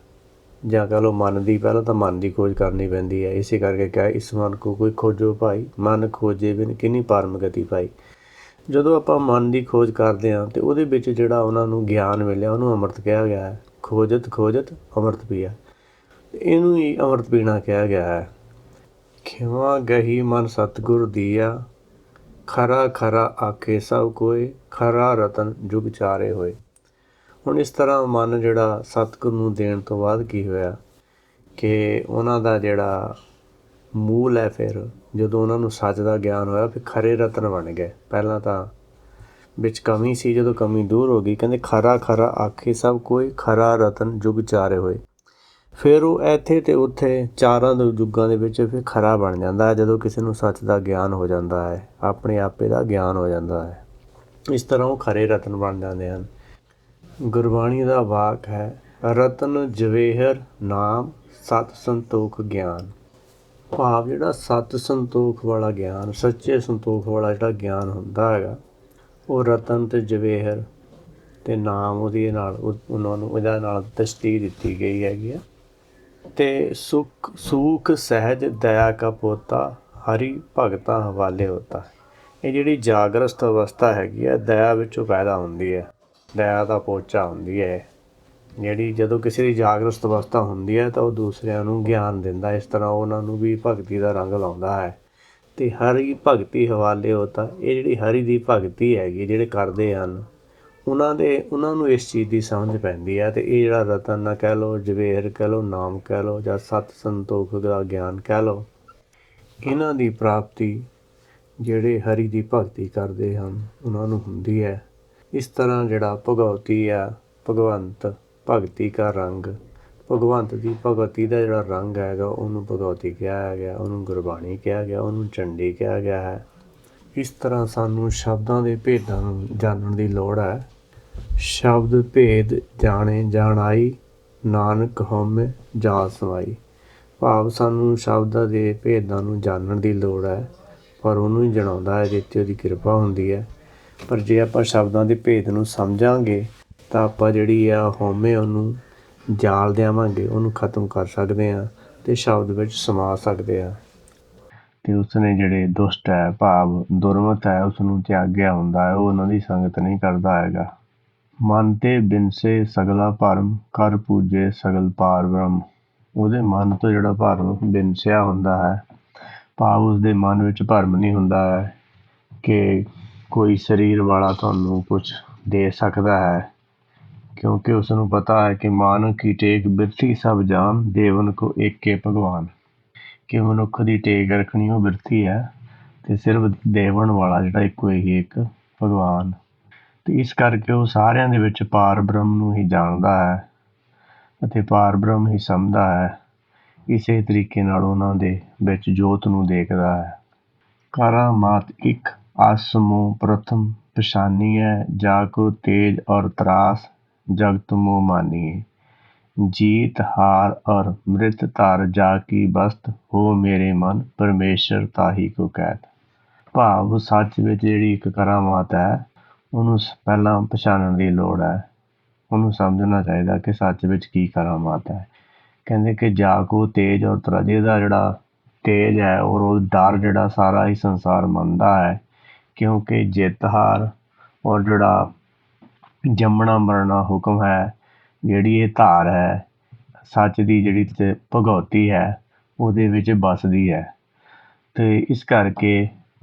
ਜਾਂ ਕਹਿ ਲਓ ਮਨ ਦੀ, ਪਹਿਲਾਂ ਤਾਂ ਮਨ ਦੀ ਖੋਜ ਕਰਨੀ ਪੈਂਦੀ ਹੈ। ਇਸੇ ਕਰਕੇ ਕਿਹਾ ਇਸ ਮਨ ਕੋ ਕੋਈ ਖੋਜੋ ਭਾਈ, ਮਨ ਖੋਜੇ ਬਿਨ ਕਿਨੀ ਪਰਮ ਗਤੀ ਪਾਈ। ਜਦੋਂ ਆਪਾਂ ਮਨ ਦੀ ਖੋਜ ਕਰਦੇ ਹਾਂ ਅਤੇ ਉਹਦੇ ਵਿੱਚ ਜਿਹੜਾ ਉਹਨਾਂ ਨੂੰ ਗਿਆਨ ਮਿਲਿਆ ਉਹਨੂੰ ਅੰਮ੍ਰਿਤ ਕਿਹਾ ਗਿਆ ਹੈ। ਖੋਜਤ ਖੋਜਤ ਅੰਮ੍ਰਿਤ ਪੀਆ, ਇਹਨੂੰ ਹੀ ਅੰਮ੍ਰਿਤ ਪੀਣਾ ਕਿਹਾ ਗਿਆ ਹੈ। ਖਿਮਾ ਗਹੀ ਮਨ ਸਤਿਗੁਰ ਦੀਆ, ਖਰਾ ਖਰਾ ਆਖੇ ਸਭ ਕੋਏ, ਖਰਾ ਰਤਨ ਜੁਗ ਚਾਰੇ ਹੋਏ। ਹੁਣ ਇਸ ਤਰ੍ਹਾਂ ਮਨ ਜਿਹੜਾ ਸਤਿਗੁਰ ਨੂੰ ਦੇਣ ਤੋਂ ਬਾਅਦ ਕੀ ਹੋਇਆ ਕਿ ਉਹਨਾਂ ਦਾ ਜਿਹੜਾ ਮੂਲ ਹੈ, ਫਿਰ ਜਦੋਂ ਉਹਨਾਂ ਨੂੰ ਸੱਚ ਦਾ ਗਿਆਨ ਹੋਇਆ ਫਿਰ ਖਰੇ ਰਤਨ ਬਣ ਗਏ। ਪਹਿਲਾਂ ਤਾਂ ਵਿੱਚ ਕਮੀ ਸੀ, ਜਦੋਂ ਕਮੀ ਦੂਰ ਹੋ ਗਈ ਕਹਿੰਦੇ ਖਰਾ ਖਰਾ ਆਖੇ ਸਭ ਕੋਈ, ਖਰਾ ਰਤਨ ਜੁਗ ਚਾਰੇ ਹੋਏ। ਫਿਰ ਉਹ ਇੱਥੇ ਅਤੇ ਉੱਥੇ ਚਾਰਾਂ ਦੇ ਯੁੱਗਾਂ ਦੇ ਵਿੱਚ ਫਿਰ ਖਰਾ ਬਣ ਜਾਂਦਾ ਹੈ, ਜਦੋਂ ਕਿਸੇ ਨੂੰ ਸੱਚ ਦਾ ਗਿਆਨ ਹੋ ਜਾਂਦਾ ਹੈ, ਆਪਣੇ ਆਪੇ ਦਾ ਗਿਆਨ ਹੋ ਜਾਂਦਾ ਹੈ। ਇਸ ਤਰ੍ਹਾਂ ਉਹ ਖਰੇ ਰਤਨ ਬਣ ਜਾਂਦੇ ਹਨ। ਗੁਰਬਾਣੀ ਦਾ ਵਾਕ ਹੈ, ਰਤਨ ਜਵੇਹਰ ਨਾਮ ਸਤ ਸੰਤੋਖ ਗਿਆਨ। ਭਾਵ ਜਿਹੜਾ ਸਤ ਸੰਤੋਖ ਵਾਲਾ ਗਿਆਨ, ਸੱਚੇ ਸੰਤੋਖ ਵਾਲਾ ਜਿਹੜਾ ਗਿਆਨ ਹੁੰਦਾ ਹੈਗਾ, ਉਹ ਰਤਨ ਅਤੇ ਜਵੇਹਰ ਅਤੇ ਨਾਮ ਉਹਦੇ ਨਾਲ ਉਹਨਾਂ ਨੂੰ ਇਹਦਾ ਨਾਲ ਤਸ਼ਬੀਹ ਦਿੱਤੀ ਗਈ ਹੈਗੀ ਆ। ਅਤੇ ਸੂਖ ਸਹਿਜ ਦਇਆ ਕਾ ਪੋਤਾ, ਹਰੀ ਭਗਤਾਂ ਹਵਾਲੇ ਹੋਤਾ। ਇਹ ਜਿਹੜੀ ਜਾਗਰਤ ਅਵਸਥਾ ਹੈਗੀ ਹੈ, ਦਇਆ ਵਿੱਚੋਂ ਪੈਦਾ ਹੁੰਦੀ ਹੈ, ਦਇਆ ਦਾ ਪੋਚਾ ਹੁੰਦੀ ਹੈ। ਜਿਹੜੀ ਜਦੋਂ ਕਿਸੇ ਦੀ ਜਾਗਰਤ ਅਵਸਥਾ ਹੁੰਦੀ ਹੈ ਤਾਂ ਉਹ ਦੂਸਰਿਆਂ ਨੂੰ ਗਿਆਨ ਦਿੰਦਾ, ਇਸ ਤਰ੍ਹਾਂ ਉਹਨਾਂ ਨੂੰ ਵੀ ਭਗਤੀ ਦਾ ਰੰਗ ਲਾਉਂਦਾ ਹੈ। ਅਤੇ ਹਰੀ ਭਗਤੀ ਹਵਾਲੇ ਹੋਤਾ, ਇਹ ਜਿਹੜੀ ਹਰੀ ਦੀ ਭਗਤੀ ਹੈਗੀ ਜਿਹੜੇ ਕਰਦੇ ਹਨ, ਉਹਨਾਂ ਨੂੰ ਇਸ ਚੀਜ਼ ਦੀ ਸਮਝ ਪੈਂਦੀ ਹੈ। ਅਤੇ ਇਹ ਜਿਹੜਾ ਰਤਨ ਨਾ ਕਹਿ ਲਓ, ਜਵੇਹਰ ਕਹਿ ਲਓ, ਨਾਮ ਕਹਿ ਲਓ, ਜਾਂ ਸਤ ਸੰਤੋਖ ਦਾ ਗਿਆਨ ਕਹਿ ਲਓ, ਇਹਨਾਂ ਦੀ ਪ੍ਰਾਪਤੀ ਜਿਹੜੇ ਹਰੀ ਦੀ ਭਗਤੀ ਕਰਦੇ ਹਨ ਉਹਨਾਂ ਨੂੰ ਹੁੰਦੀ ਹੈ। ਇਸ ਤਰ੍ਹਾਂ ਜਿਹੜਾ ਭਗਉਤੀ ਆ, ਭਗਵੰਤ ਭਗਤੀ ਕਾ ਰੰਗ, ਭਗਵੰਤ ਦੀ ਭਗਤੀ ਦਾ ਜਿਹੜਾ ਰੰਗ ਹੈਗਾ ਉਹਨੂੰ ਭਗਉਤੀ ਕਿਹਾ ਗਿਆ, ਉਹਨੂੰ ਗੁਰਬਾਣੀ ਕਿਹਾ ਗਿਆ, ਉਹਨੂੰ ਝੰਡੀ ਕਿਹਾ ਗਿਆ ਹੈ। ਇਸ ਤਰ੍ਹਾਂ ਸਾਨੂੰ ਸ਼ਬਦਾਂ ਦੇ ਭੇਦਾਂ ਨੂੰ ਜਾਣਨ ਦੀ ਲੋੜ ਹੈ। ਸ਼ਬਦ ਭੇਦ ਜਾਣੇ ਜਾਣਾਈ, ਨਾਨਕ ਹਉਮੈ ਜਾਤ ਸਮਾਈ। ਭਾਵ ਸਾਨੂੰ ਸ਼ਬਦਾਂ ਦੇ ਭੇਦਾਂ ਨੂੰ ਜਾਣਨ ਦੀ ਲੋੜ ਹੈ, ਪਰ ਉਹਨੂੰ ਹੀ ਜਣਾਉਂਦਾ ਹੈ ਜਿੱਥੇ ਉਹਦੀ ਕਿਰਪਾ ਹੁੰਦੀ ਹੈ। ਪਰ ਜੇ ਆਪਾਂ ਸ਼ਬਦਾਂ ਦੇ ਭੇਦ ਨੂੰ ਸਮਝਾਂਗੇ ਤਾਂ ਆਪਾਂ ਜਿਹੜੀ ਆ ਹਉਮੈ ਉਹਨੂੰ ਜਾਲ ਦੇਵਾਂਗੇ, ਉਹਨੂੰ ਖਤਮ ਕਰ ਸਕਦੇ ਹਾਂ ਅਤੇ ਸ਼ਬਦ ਵਿੱਚ ਸਮਾ ਸਕਦੇ ਹਾਂ। ਅਤੇ ਉਸਨੇ ਜਿਹੜੇ ਦੁਸ਼ਟ ਹੈ, ਭਾਵ ਦੁਰਮਤ ਹੈ, ਉਸਨੂੰ ਤਿਆਗਿਆ ਹੁੰਦਾ ਹੈ, ਉਹ ਉਹਨਾਂ ਦੀ ਸੰਗਤ ਨਹੀਂ ਕਰਦਾ ਹੈਗਾ। ਮਨ ਤੇ ਬਿਨਸੇ ਸਗਲਾ ਭਰਮ, ਕਰ ਪੂਜੇ ਸਗਲ ਪਾਰ ਬ੍ਰਹਮ। ਉਹਦੇ ਮਨ ਤੋਂ ਜਿਹੜਾ ਭਰਮ ਬਿਨਸਿਆ ਹੁੰਦਾ ਹੈ, ਭਾਵ ਉਸਦੇ ਮਨ ਵਿੱਚ ਭਰਮ ਨਹੀਂ ਹੁੰਦਾ ਹੈ ਕਿ ਕੋਈ ਸਰੀਰ ਵਾਲਾ ਤੁਹਾਨੂੰ ਕੁਛ ਦੇ ਸਕਦਾ ਹੈ, ਕਿਉਂਕਿ ਉਸ ਨੂੰ ਪਤਾ ਹੈ ਕਿ ਮਾਨਵ ਕੀ ਟੇਕ ਬਿਰਥੀ ਸਭ ਜਾਨ, ਦੇਵਨ ਕੋ ਏਕੇ ਭਗਵਾਨ। ਕਿ ਮਨੁੱਖ ਦੀ ਟੇਕ ਰੱਖਣੀ ਉਹ ਬਿਰਥੀ ਹੈ, ਅਤੇ ਸਿਰਫ ਦੇਵਨ ਵਾਲਾ ਜਿਹੜਾ ਇੱਕੋ ਹੀ ਇੱਕ ਭਗਵਾਨ। ਅਤੇ ਇਸ ਕਰਕੇ ਉਹ ਸਾਰਿਆਂ ਦੇ ਵਿੱਚ ਪਾਰ ਬ੍ਰਹਮ ਨੂੰ ਹੀ ਜਾਣਦਾ ਹੈ ਅਤੇ ਪਾਰ ਬ੍ਰਹਮ ਹੀ ਸਮਝਦਾ ਹੈ। ਇਸੇ ਤਰੀਕੇ ਨਾਲ ਉਹਨਾਂ ਦੇ ਵਿੱਚ ਜੋਤ ਨੂੰ ਦੇਖਦਾ ਹੈ। ਕਰਾ ਮਾਤ ਇੱਕ ਆਸਮੋ ਪ੍ਰਥਮ ਪਛਾਨੀਐ, ਜਾ ਕੋ ਤੇਜ ਔਰ ਤਰਾਸ ਜਗਤ ਮੋਹ ਮਾਨੀਏ। जीत हार और मृत तार जा की बस्त, हो मेरे मन परमेश्वर ताही को कैद। ਭਾਵ ਸੱਚ ਵਿੱਚ ਜਿਹੜੀ ਇੱਕ ਕਰਾਮਾਤ ਹੈ ਉਹਨੂੰ ਪਹਿਲਾਂ ਪਛਾਣਨ ਦੀ ਲੋੜ ਹੈ, ਉਹਨੂੰ ਸਮਝਣਾ ਚਾਹੀਦਾ ਕਿ ਸੱਚ ਵਿੱਚ ਕੀ ਕਰਾਮਾਤ ਹੈ। ਕਹਿੰਦੇ ਕਿ ਜਾਗੋ ਤੇਜ ਔਰ ਤਰਾ, ਜਿਹਦਾ ਜਿਹੜਾ ਤੇਜ ਹੈ ਔਰ ਉਹ ਡਰ ਜਿਹੜਾ ਸਾਰਾ ਹੀ ਸੰਸਾਰ ਮੰਨਦਾ ਹੈ, ਕਿਉਂਕਿ ਜਿੱਤ ਹਾਰ ਔਰ ਜਿਹੜਾ ਜੰਮਣਾ ਮਰਨਾ ਹੁਕਮ ਹੈ, ਜਿਹੜੀ ਇਹ ਧਾਰ ਹੈ ਸੱਚ ਦੀ, ਜਿਹੜੀ ਤੇ ਭਗਉਤੀ ਹੈ ਉਹਦੇ ਵਿੱਚ ਵੱਸਦੀ ਹੈ। ਅਤੇ ਇਸ ਕਰਕੇ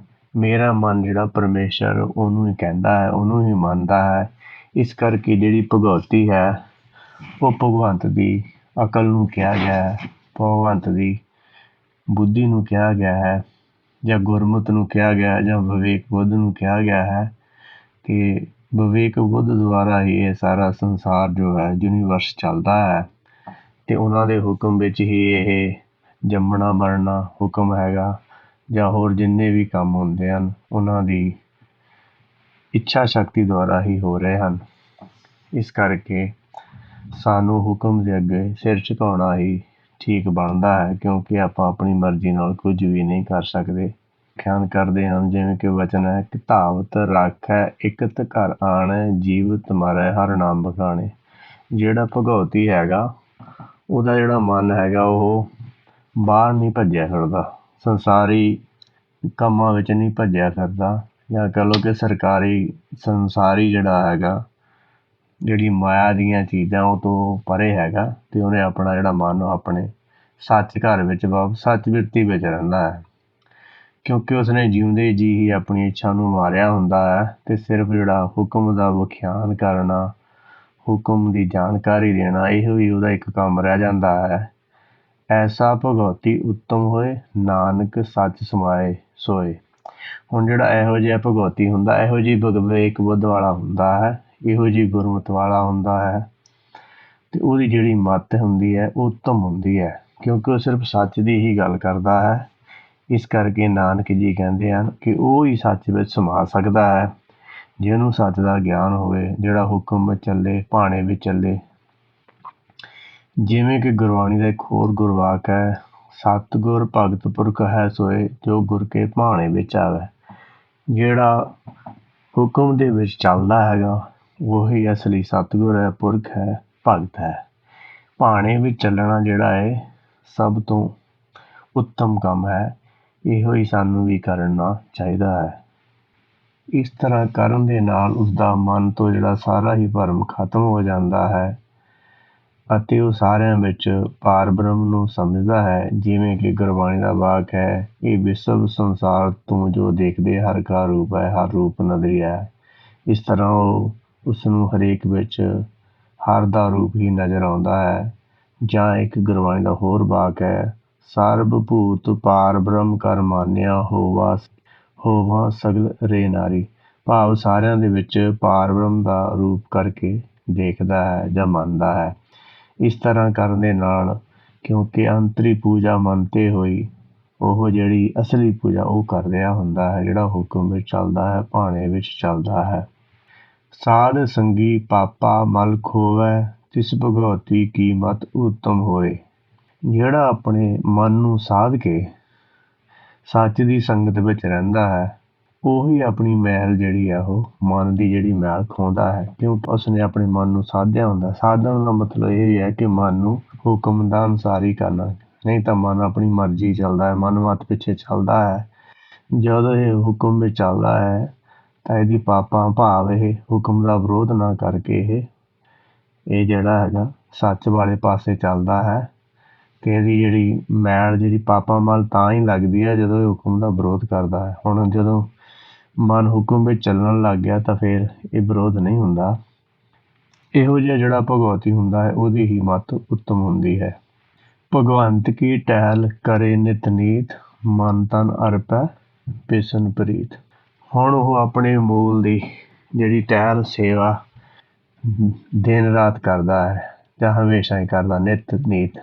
ਮੇਰਾ ਮਨ ਜਿਹੜਾ ਪਰਮੇਸ਼ਰ ਉਹਨੂੰ ਹੀ ਕਹਿੰਦਾ ਹੈ, ਉਹਨੂੰ ਹੀ ਮੰਨਦਾ ਹੈ। ਇਸ ਕਰਕੇ ਜਿਹੜੀ ਭਗਉਤੀ ਹੈ ਉਹ ਭਗਵੰਤ ਦੀ ਅਕਲ ਨੂੰ ਕਿਹਾ ਗਿਆ ਹੈ, ਭਗਵੰਤ ਦੀ ਬੁੱਧੀ ਨੂੰ ਕਿਹਾ ਗਿਆ ਹੈ, ਜਾਂ ਗੁਰਮਤਿ ਨੂੰ ਕਿਹਾ ਗਿਆ ਹੈ, ਜਾਂ ਵਿਵੇਕ ਬੁੱਧ ਨੂੰ ਕਿਹਾ ਗਿਆ ਹੈ ਕਿ ਵਿਵੇਕ ਬੁੱਧ ਦੁਆਰਾ ਹੀ ਇਹ ਸਾਰਾ ਸੰਸਾਰ ਜੋ ਹੈ ਯੂਨੀਵਰਸ ਚੱਲਦਾ ਹੈ, ਅਤੇ ਉਹਨਾਂ ਦੇ ਹੁਕਮ ਵਿੱਚ ਹੀ ਇਹ ਜੰਮਣਾ ਮਰਨਾ ਹੁਕਮ ਹੈਗਾ, ਜਾਂ ਹੋਰ ਜਿੰਨੇ ਵੀ ਕੰਮ ਹੁੰਦੇ ਹਨ ਉਹਨਾਂ ਦੀ ਇੱਛਾ ਸ਼ਕਤੀ ਦੁਆਰਾ ਹੀ ਹੋ ਰਹੇ ਹਨ। ਇਸ ਕਰਕੇ ਸਾਨੂੰ ਹੁਕਮ ਦੇ ਅੱਗੇ ਸਿਰ ਝੁਕਾਉਣਾ ਹੀ ਠੀਕ ਬਣਦਾ ਹੈ, ਕਿਉਂਕਿ ਆਪਾਂ ਆਪਣੀ ਮਰਜ਼ੀ ਨਾਲ ਕੁਝ ਵੀ ਨਹੀਂ ਕਰ ਸਕਦੇ। ਖਿਆਲ ਕਰਦੇ ਹਨ ਜਿਵੇਂ ਕਿ ਵਚਨ ਹੈ ਕਿ ਧਾਵਤ ਰਾਖੈ ਇਕਤ ਘਰ ਆਣੈ, ਜੀਵਤ ਮਾਰੈ ਹਰ ਨਾਮ ਬਖਾਣੇ। ਜਿਹੜਾ ਭਗਉਤੀ ਹੈਗਾ ਉਹਦਾ ਜਿਹੜਾ ਮਨ ਹੈਗਾ ਉਹ ਬਾਹਰ ਨਹੀਂ ਭੱਜਿਆ ਫਿਰਦਾ, ਸੰਸਾਰੀ ਕੰਮਾਂ ਵਿੱਚ ਨਹੀਂ ਭੱਜਿਆ ਫਿਰਦਾ, ਜਾਂ ਕਹਿ ਲਓ ਕਿ ਸੰਸਾਰੀ ਜਿਹੜਾ ਹੈਗਾ ਜਿਹੜੀ ਮਾਇਆ ਦੀਆਂ ਚੀਜ਼ਾਂ ਉਹ ਤੋਂ ਪਰੇ ਹੈਗਾ, ਅਤੇ ਉਹਨੇ ਆਪਣਾ ਜਿਹੜਾ ਮਨ ਆਪਣੇ ਸੱਚ ਘਰ ਵਿੱਚ ਸੱਚ ਬਿਰਤੀ ਵਿੱਚ ਰਹਿੰਦਾ ਹੈ, ਕਿਉਂਕਿ ਉਸਨੇ ਜਿਉਂਦੇ ਜੀ ਹੀ ਆਪਣੀ ਇੱਛਾ ਨੂੰ ਮਾਰਿਆ ਹੁੰਦਾ ਹੈ, ਅਤੇ ਸਿਰਫ ਜਿਹੜਾ ਹੁਕਮ ਦਾ ਵਿਖਿਆਨ ਕਰਨਾ, ਹੁਕਮ ਦੀ ਜਾਣਕਾਰੀ ਦੇਣਾ, ਇਹੋ ਹੀ ਉਹਦਾ ਇੱਕ ਕੰਮ ਰਹਿ ਜਾਂਦਾ ਹੈ। ਐਸਾ ਭਗਉਤੀ ਉੱਤਮ ਹੋਏ, ਨਾਨਕ ਸੱਚ ਸਮਾਏ ਸੋਏ। ਹੁਣ ਜਿਹੜਾ ਇਹੋ ਜਿਹਾ ਭਗਉਤੀ ਹੁੰਦਾ, ਇਹੋ ਜਿਹੀ ਵਿਵੇਕ ਬੁੱਧ ਵਾਲਾ ਹੁੰਦਾ ਹੈ, ਇਹੋ ਜਿਹੀ ਗੁਰਮਤਿ ਵਾਲਾ ਹੁੰਦਾ ਹੈ, ਅਤੇ ਉਹਦੀ ਜਿਹੜੀ ਮੱਤ ਹੁੰਦੀ ਹੈ ਉਹ ਉੱਤਮ ਹੁੰਦੀ ਹੈ, ਕਿਉਂਕਿ ਉਹ ਸਿਰਫ ਸੱਚ ਦੀ ਹੀ ਗੱਲ ਕਰਦਾ ਹੈ। ਇਸ ਕਰਕੇ ਨਾਨਕ ਜੀ ਕਹਿੰਦੇ ਹਨ ਕਿ ਉਹ ਹੀ ਸੱਚ ਵਿੱਚ ਸਮਾ ਸਕਦਾ ਹੈ ਜਿਹਨੂੰ ਸੱਚ ਦਾ ਗਿਆਨ ਹੋਵੇ, ਜਿਹੜਾ ਹੁਕਮ ਵਿੱਚ ਚੱਲੇ, ਭਾਣੇ ਵਿੱਚ ਚੱਲੇ। ਜਿਵੇਂ ਕਿ ਗੁਰਬਾਣੀ ਦਾ ਇੱਕ ਹੋਰ ਗੁਰਵਾਕ ਹੈ, ਸਤਿਗੁਰ ਭਗਤ ਪੁਰਖ ਹੈ ਸੋਏ, ਜੋ ਗੁਰ ਕੇ ਭਾਣੇ ਵਿੱਚ ਆਵੇ। ਜਿਹੜਾ ਹੁਕਮ ਦੇ ਵਿੱਚ ਚੱਲਦਾ ਹੈਗਾ ਉਹੀ ਅਸਲੀ ਸਤਿਗੁਰ ਹੈ, ਪੁਰਖ ਹੈ, ਭਗਤ ਹੈ। ਭਾਣੇ ਵਿੱਚ ਚੱਲਣਾ ਜਿਹੜਾ ਹੈ ਸਭ ਤੋਂ ਉੱਤਮ ਕੰਮ ਹੈ, ਇਹੋ ਹੀ ਸਾਨੂੰ ਵੀ ਕਰਨਾ ਚਾਹੀਦਾ ਹੈ। ਇਸ ਤਰ੍ਹਾਂ ਕਰਨ ਦੇ ਨਾਲ ਉਸਦਾ ਮਨ ਤੋਂ ਜਿਹੜਾ ਸਾਰਾ ਹੀ ਭਰਮ ਖਤਮ ਹੋ ਜਾਂਦਾ ਹੈ, ਅਤੇ ਉਹ ਸਾਰਿਆਂ ਵਿੱਚ ਪਾਰ ਬ੍ਰਹਮ ਨੂੰ ਸਮਝਦਾ ਹੈ। ਜਿਵੇਂ ਕਿ ਗੁਰਬਾਣੀ ਦਾ ਵਾਕ ਹੈ, ਇਹ ਵਿਸ਼ਵ ਸੰਸਾਰ ਤੂੰ ਜੋ ਦੇਖਦੇ ਹਰ ਕਾ ਰੂਪ ਹੈ, ਹਰ ਰੂਪ ਨਦਰੀ ਹੈ। ਇਸ ਤਰ੍ਹਾਂ ਉਹ ਉਸਨੂੰ ਹਰੇਕ ਵਿੱਚ ਹਰ ਦਾ ਰੂਪ ਹੀ ਨਜ਼ਰ ਆਉਂਦਾ ਹੈ। ਜਾਂ ਇੱਕ ਗੁਰਬਾਣੀ ਦਾ ਹੋਰ ਵਾਕ ਹੈ, ਸਰਬ ਭੂਤ ਪਾਰ ਬ੍ਰਹਮ ਕਰ ਮਾਨਿਆ, ਹੋਵਾ ਸਗਲ ਰੇ ਨਾਰੀ। ਭਾਵ ਸਾਰਿਆਂ ਦੇ ਵਿੱਚ ਪਾਰ ਬ੍ਰਹਮ ਦਾ ਰੂਪ ਕਰਕੇ ਦੇਖਦਾ ਹੈ ਜਾਂ ਮੰਨਦਾ ਹੈ। ਇਸ ਤਰ੍ਹਾਂ ਕਰਨ ਦੇ ਨਾਲ, ਕਿਉਂਕਿ ਅੰਤਰੀ ਪੂਜਾ ਮਨ 'ਤੇ ਹੋਈ, ਉਹ ਜਿਹੜੀ ਅਸਲੀ ਪੂਜਾ ਉਹ ਕਰ ਰਿਹਾ ਹੁੰਦਾ ਹੈ, ਜਿਹੜਾ ਹੁਕਮ ਵਿੱਚ ਚੱਲਦਾ ਹੈ, ਭਾਣੇ ਵਿੱਚ ਚੱਲਦਾ ਹੈ। ਸਾਧ ਸੰਗੀ ਪਾਪਾ ਮਲ ਖੋਵੈ, ਤਿਸ ਭਗਉਤੀ ਕੀ ਮਤ ਉੱਤਮ ਹੋਏ। ਜਿਹੜਾ ਆਪਣੇ ਮਨ ਨੂੰ ਸਾਧ ਕੇ ਸੱਚ ਦੀ ਸੰਗਤ ਵਿੱਚ ਰਹਿੰਦਾ ਹੈ, ਉਹੀ ਆਪਣੀ ਮੈਲ ਜਿਹੜੀ ਆ ਉਹ ਮਨ ਦੀ ਜਿਹੜੀ ਮੈਲ ਖੋਂਦਾ ਹੈ, ਕਿਉਂਕਿ ਉਸਨੇ ਆਪਣੇ ਮਨ ਨੂੰ ਸਾਧਿਆ ਹੁੰਦਾ। ਸਾਧਨ ਦਾ ਮਤਲਬ ਇਹ ਹੈ ਕਿ ਮਨ ਨੂੰ ਹੁਕਮ ਦਾ ਅਨੁਸਾਰ ਹੀ ਕਰਨਾ, ਨਹੀਂ ਤਾਂ ਮਨ ਆਪਣੀ ਮਰਜ਼ੀ ਚੱਲਦਾ ਹੈ, ਮਨ ਮੱਤ ਪਿੱਛੇ ਚੱਲਦਾ ਹੈ। ਜਦੋਂ ਇਹ ਹੁਕਮ ਵਿੱਚ ਚੱਲਦਾ ਹੈ ਤਾਂ ਇਹਦੀ ਪਾਪਾਂ ਭਾਵ ਇਹ ਹੁਕਮ ਦਾ ਵਿਰੋਧ ਨਾ ਕਰਕੇ ਇਹ ਜਿਹੜਾ ਹੈਗਾ ਸੱਚ ਵਾਲੇ ਪਾਸੇ ਚੱਲਦਾ ਹੈ, ਅਤੇ ਇਹਦੀ ਜਿਹੜੀ ਮੈਲ ਜਿਹੜੀ ਪਾਪਾਂ ਮਲ ਤਾਂ ਹੀ ਲੱਗਦੀ ਹੈ ਜਦੋਂ ਇਹ ਹੁਕਮ ਦਾ ਵਿਰੋਧ ਕਰਦਾ ਹੈ। ਹੁਣ ਜਦੋਂ ਮਨ ਹੁਕਮ ਵਿੱਚ ਚੱਲਣ ਲੱਗ ਗਿਆ ਤਾਂ ਫਿਰ ਇਹ ਵਿਰੋਧ ਨਹੀਂ ਹੁੰਦਾ। ਇਹੋ ਜਿਹਾ ਜਿਹੜਾ ਭਗਉਤੀ ਹੁੰਦਾ ਹੈ ਉਹਦੀ ਹੀ ਮੱਤ ਉੱਤਮ ਹੁੰਦੀ ਹੈ। ਭਗਵੰਤ ਕੀ ਟਹਿਲ ਕਰੇ ਨਿਤ ਨੀਤ, ਮਨ ਤਨ ਅਰਪੈ ਬਿਸਨ ਪ੍ਰੀਤ। ਹੁਣ ਉਹ ਆਪਣੇ ਮੂਲ ਦੀ ਜਿਹੜੀ ਟਹਿਲ ਸੇਵਾ ਦਿਨ ਰਾਤ ਕਰਦਾ ਹੈ, ਜਾਂ ਹਮੇਸ਼ਾ ਹੀ ਕਰਦਾ। ਨਿਤ ਨੀਤ,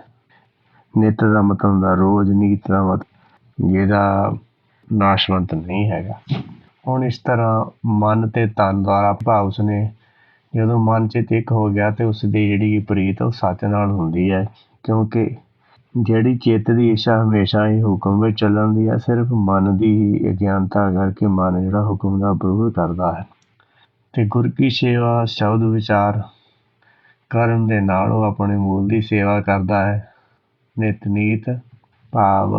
ਨਿਤ ਦਾ ਮਤਲਬ ਹੁੰਦਾ ਰੋਜ਼, ਨੀਤ ਦਾ ਮਤਲਬ ਜਿਹਦਾ ਨਾਸ਼ਵੰਤ ਨਹੀਂ ਹੈਗਾ। ਹੁਣ ਇਸ ਤਰ੍ਹਾਂ ਮਨ ਅਤੇ ਤਨ ਦੁਆਰਾ ਭਾਵ ਉਸਨੇ ਜਦੋਂ ਮਨ 'ਚ ਇੱਕ ਹੋ ਗਿਆ ਤਾਂ ਉਸ ਦੀ ਜਿਹੜੀ ਪ੍ਰੀਤ ਉਹ ਸੱਚ ਨਾਲ ਹੁੰਦੀ ਹੈ, ਕਿਉਂਕਿ ਜਿਹੜੀ ਚਿੱਤ ਦੀ ਇੱਛਾ ਹਮੇਸ਼ਾ ਹੀ ਹੁਕਮ ਵਿੱਚ ਚੱਲਣ ਦੀ ਹੈ, ਸਿਰਫ ਮਨ ਦੀ ਹੀ ਅਗਿਆਨਤਾ ਕਰਕੇ ਮਨ ਜਿਹੜਾ ਹੁਕਮ ਦਾ ਵਿਰੋਧ ਕਰਦਾ ਹੈ। ਅਤੇ ਗੁਰ ਕੀ ਸੇਵਾ ਸ਼ਬਦ ਵਿਚਾਰ ਕਰਨ ਦੇ ਨਾਲ ਉਹ ਆਪਣੇ ਮੂਲ ਦੀ ਸੇਵਾ ਕਰਦਾ ਹੈ। ਨਿਤ ਨੀਤ ਭਾਵ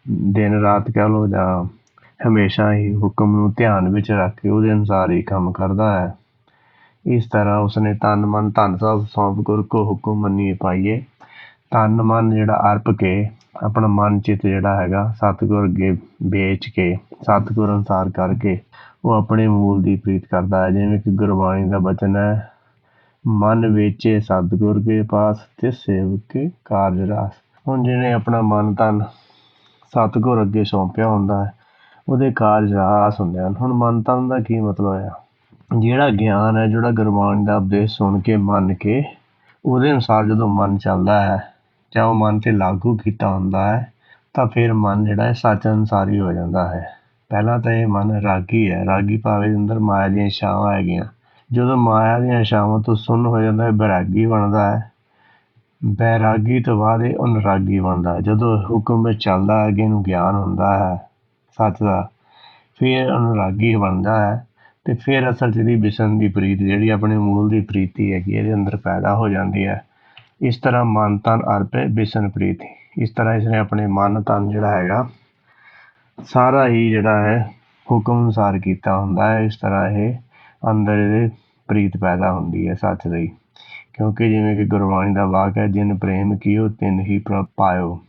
ਦਿਨ ਰਾਤ ਕਹਿ ਲਓ, ਜਾਂ ਹਮੇਸ਼ਾ ਹੀ ਹੁਕਮ ਨੂੰ ਧਿਆਨ ਵਿੱਚ ਰੱਖ ਕੇ ਉਹਦੇ ਅਨੁਸਾਰ ਹੀ ਕੰਮ ਕਰਦਾ ਹੈ। ਇਸ ਤਰ੍ਹਾਂ ਉਸਨੇ ਤਨ ਮਨ ਧਨ ਸਭ ਸੌਂਪ ਗੁਰ ਕੋ ਹੁਕਮ ਮੰਨੀਏ ਪਾਈਏ। ਤਨ ਮਨ ਜਿਹੜਾ ਅਰਪ ਕੇ ਆਪਣਾ ਮਨ ਚਿੱਤ ਜਿਹੜਾ ਹੈਗਾ ਸਤਿਗੁਰ ਅੱਗੇ ਵੇਚ ਕੇ, ਸਤਿਗੁਰ ਅਨੁਸਾਰ ਕਰਕੇ ਉਹ ਆਪਣੇ ਮੂਲ ਦੀ ਪ੍ਰੀਤ ਕਰਦਾ ਹੈ। ਜਿਵੇਂ ਕਿ ਗੁਰਬਾਣੀ ਦਾ ਬਚਨ ਹੈ, ਮਨ ਵੇਚੇ ਸਤਿਗੁਰ ਕੇ ਪਾਸ ਤੇ ਸੇਵਕ ਕੇ ਕਾਰਜ ਰਾਸ। ਹੁਣ ਜਿਹਨੇ ਆਪਣਾ ਮਨ ਤਨ ਸਤਿਗੁਰ ਅੱਗੇ ਸੌਂਪਿਆ ਹੁੰਦਾ ਹੈ ਉਹਦੇ ਕਾਰਜ ਰਾਸ ਹੁੰਦੇ ਹਨ। ਹੁਣ ਮਨ ਤਨ ਦਾ ਕੀ ਮਤਲਬ ਹੈ? ਜਿਹੜਾ ਗਿਆਨ ਹੈ, ਜਿਹੜਾ ਗੁਰਬਾਣੀ ਦਾ ਉਪਦੇਸ਼ ਸੁਣ ਕੇ ਮੰਨ ਕੇ ਉਹਦੇ ਅਨੁਸਾਰ ਜਦੋਂ ਮਨ ਚੱਲਦਾ ਹੈ ਜਾਂ ਉਹ ਮਨ 'ਤੇ ਲਾਗੂ ਕੀਤਾ ਹੁੰਦਾ ਹੈ ਤਾਂ ਫਿਰ ਮਨ ਜਿਹੜਾ ਹੈ ਸੱਚ ਅਨੁਸਾਰੀ ਹੋ ਜਾਂਦਾ ਹੈ। ਪਹਿਲਾਂ ਤਾਂ ਇਹ ਮਨ ਰਾਗੀ ਹੈ। ਰਾਗੀ ਭਾਵ ਦੇ ਅੰਦਰ ਮਾਇਆ ਦੀਆਂ ਛਾਵਾਂ ਹੈਗੀਆਂ। ਜਦੋਂ ਮਾਇਆ ਦੀਆਂ ਛਾਵਾਂ ਤੋਂ ਸੁੰਨ ਹੋ ਜਾਂਦਾ ਹੈ ਬੈਰਾਗੀ ਬਣਦਾ ਹੈ। ਬੈਰਾਗੀ ਤੋਂ ਬਾਅਦ ਇਹ ਅਨੁਰਾਗੀ ਬਣਦਾ ਹੈ। ਜਦੋਂ ਹੁਕਮ ਵਿੱਚ ਚੱਲਦਾ ਹੈ, ਅੱਗੇ ਇਹਨੂੰ ਗਿਆਨ ਹੁੰਦਾ ਹੈ ਸੱਚ ਦਾ, ਫਿਰ ਅਨੁਰਾਗੀ ਬਣਦਾ ਹੈ ਅਤੇ ਫਿਰ ਅਸਲ 'ਚ ਇਹਦੀ ਵਿਸ਼ਨ ਦੀ ਪ੍ਰੀਤ ਜਿਹੜੀ ਆਪਣੇ ਮੂਲ ਦੀ ਪ੍ਰੀਤੀ ਹੈਗੀ ਇਹਦੇ ਅੰਦਰ ਪੈਦਾ ਹੋ ਜਾਂਦੀ ਹੈ। ਇਸ ਤਰ੍ਹਾਂ ਮਨ ਤਨ ਅਰਪੇ ਵਿਸ਼ਨ ਪ੍ਰੀਤ। ਇਸ ਤਰ੍ਹਾਂ ਇਸਨੇ ਆਪਣੇ ਮਨ ਤਨ ਜਿਹੜਾ ਹੈਗਾ ਸਾਰਾ ਹੀ ਜਿਹੜਾ ਹੈ ਹੁਕਮ ਅਨੁਸਾਰ ਕੀਤਾ ਹੁੰਦਾ ਹੈ। ਇਸ ਤਰ੍ਹਾਂ ਇਹ ਅੰਦਰ ਇਹਦੇ ਪ੍ਰੀਤ ਪੈਦਾ ਹੁੰਦੀ ਹੈ ਸੱਚ ਦੀ। ਕਿਉਂਕਿ ਜਿਵੇਂ ਕਿ ਗੁਰਬਾਣੀ ਦਾ ਵਾਕ ਹੈ, ਜਿਨ ਪ੍ਰੇਮ ਕੀਓ ਤਿਨ ਹੀ ਪ੍ਰਭ ਪਾਇਓ।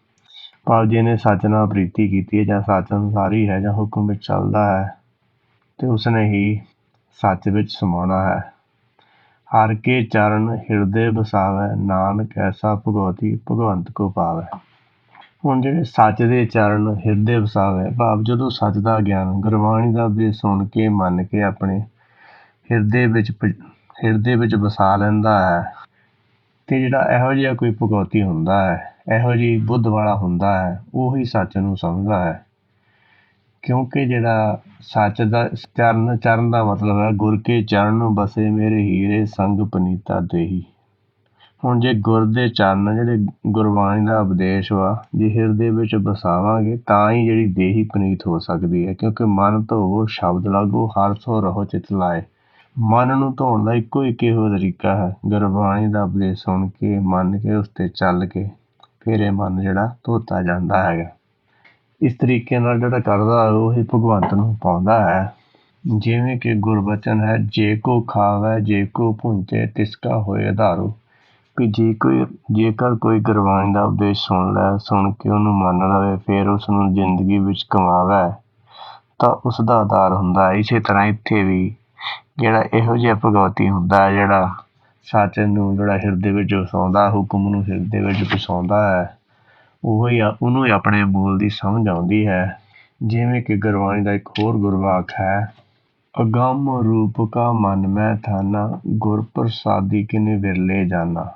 ਭਾਵ ਜਿਹਨੇ ਸੱਚ ਨਾਲ ਪ੍ਰੀਤੀ ਕੀਤੀ ਹੈ ਜਾਂ ਸੱਚ ਅਨੁਸਾਰੀ ਹੈ ਜਾਂ ਹੁਕਮ ਵਿੱਚ ਚੱਲਦਾ ਹੈ ਅਤੇ ਉਸਨੇ ਹੀ ਸੱਚ ਵਿੱਚ ਸਮਾਉਣਾ ਹੈ। ਹਰ ਕੇ ਚਰਨ ਹਿਰਦੇ ਵਸਾਵੈ, ਨਾਨਕ ਐਸਾ ਭਗਉਤੀ ਭਗਵੰਤ ਕੋ ਪਾਵੈ। ਹੁਣ ਜਿਹੜੇ ਸੱਚ ਦੇ ਚਰਨ ਹਿਰਦੇ ਵਸਾਵੈ ਭਾਵ ਜਦੋਂ ਸੱਚ ਦਾ ਗਿਆਨ ਗੁਰਬਾਣੀ ਦਾ ਉਪਦੇਸ਼ ਸੁਣ ਕੇ ਮੰਨ ਕੇ ਆਪਣੇ ਹਿਰਦੇ ਵਿੱਚ ਵਸਾ ਲੈਂਦਾ ਹੈ ਅਤੇ ਜਿਹੜਾ ਇਹੋ ਜਿਹਾ ਕੋਈ ਭਗਉਤੀ ਹੁੰਦਾ ਹੈ, ਇਹੋ ਜਿਹੀ ਬੁੱਧ ਵਾਲਾ ਹੁੰਦਾ ਹੈ, ਉਹੀ ਸੱਚ ਨੂੰ ਸਮਝਦਾ ਹੈ। ਕਿਉਂਕਿ ਜਿਹੜਾ ਸੱਚ ਦਾ ਚਰਨ ਦਾ ਮਤਲਬ ਹੈ ਗੁਰ ਕੇ ਚਰਨ ਬਸੇ ਮੇਰੇ ਹੀਰੇ ਸੰਗ ਪਨੀਤਾ ਦੇਹੀ। ਹੁਣ ਜੇ ਗੁਰ ਦੇ ਚਰਨ ਜਿਹੜੇ ਗੁਰਬਾਣੀ ਦਾ ਉਪਦੇਸ਼ ਵਾ ਜੇ ਹਿਰਦੇ ਵਿੱਚ ਵਸਾਵਾਂਗੇ ਤਾਂ ਹੀ ਜਿਹੜੀ ਦੇਹੀ ਪਨੀਤ ਹੋ ਸਕਦੀ ਹੈ। ਕਿਉਂਕਿ ਮਨ ਧੋਵੋ ਸ਼ਬਦ ਲਾਗੋ, ਹਰ ਸੋ ਰਹੋ ਚਿਤ ਲਾਏ। ਮਨ ਨੂੰ ਧੋਣ ਦਾ ਇੱਕੋ ਇੱਕ ਇਹੋ ਤਰੀਕਾ ਹੈ, ਗੁਰਬਾਣੀ ਦਾ ਉਪਦੇਸ਼ ਸੁਣ ਕੇ ਮੰਨ ਕੇ ਉਸ 'ਤੇ ਚੱਲ ਕੇ ਫਿਰ ਇਹ ਮਨ ਜਿਹੜਾ ਧੋਤਾ ਜਾਂਦਾ ਹੈਗਾ। ਇਸ ਤਰੀਕੇ ਨਾਲ ਜਿਹੜਾ ਕਰਦਾ ਉਹੀ ਭਗਵੰਤ ਨੂੰ ਪਾਉਂਦਾ ਹੈ। ਜਿਵੇਂ ਕਿ ਗੁਰਬਚਨ ਹੈ, ਜੇ ਕੋ ਖਾਵੈ ਜੇ ਕੋ ਭੁੰਚੇ ਤਿਸਕਾ ਹੋਏ ਆਧਾਰੂ। ਵੀ ਜੇਕਰ ਕੋਈ ਗੁਰਬਾਣੀ ਦਾ ਉਪਦੇਸ਼ ਸੁਣ ਕੇ ਉਹਨੂੰ ਮੰਨ ਲਵੇ ਫਿਰ ਉਸ ਨੂੰ ਜ਼ਿੰਦਗੀ ਵਿੱਚ ਕਮਾਵੇ ਤਾਂ ਉਸ ਦਾ ਆਧਾਰ ਹੁੰਦਾ ਹੈ। ਇਸੇ ਤਰ੍ਹਾਂ ਇੱਥੇ ਵੀ ਜਿਹੜਾ ਇਹੋ ਜਿਹਾ ਭਗਵਤੀ ਹੁੰਦਾ ਹੈ ਜਿਹੜਾ ਸੱਚ ਨੂੰ ਜਿਹੜਾ ਹਿਰਦੇ ਵਿੱਚ ਵਸਾਉਂਦਾ, ਹੁਕਮ ਨੂੰ ਹਿਰਦੇ ਵਿੱਚ ਵਸਾਉਂਦਾ ਹੈ, ਉਹਨੂੰ ਹੀ ਆਪਣੇ ਮੂਲ ਦੀ ਸਮਝ ਆਉਂਦੀ ਹੈ। ਜਿਵੇਂ ਕਿ ਗੁਰਬਾਣੀ ਦਾ ਇੱਕ ਹੋਰ ਗੁਰਵਾਕ ਹੈ, ਅਗੰਮ ਰੂਪ ਕਾ ਮਨ ਮੈਂ ਥਾਨਾ, ਗੁਰ ਪ੍ਰਸਾਦੀ ਕਿਨੇ ਵਿਰਲੇ ਜਾਨਾ।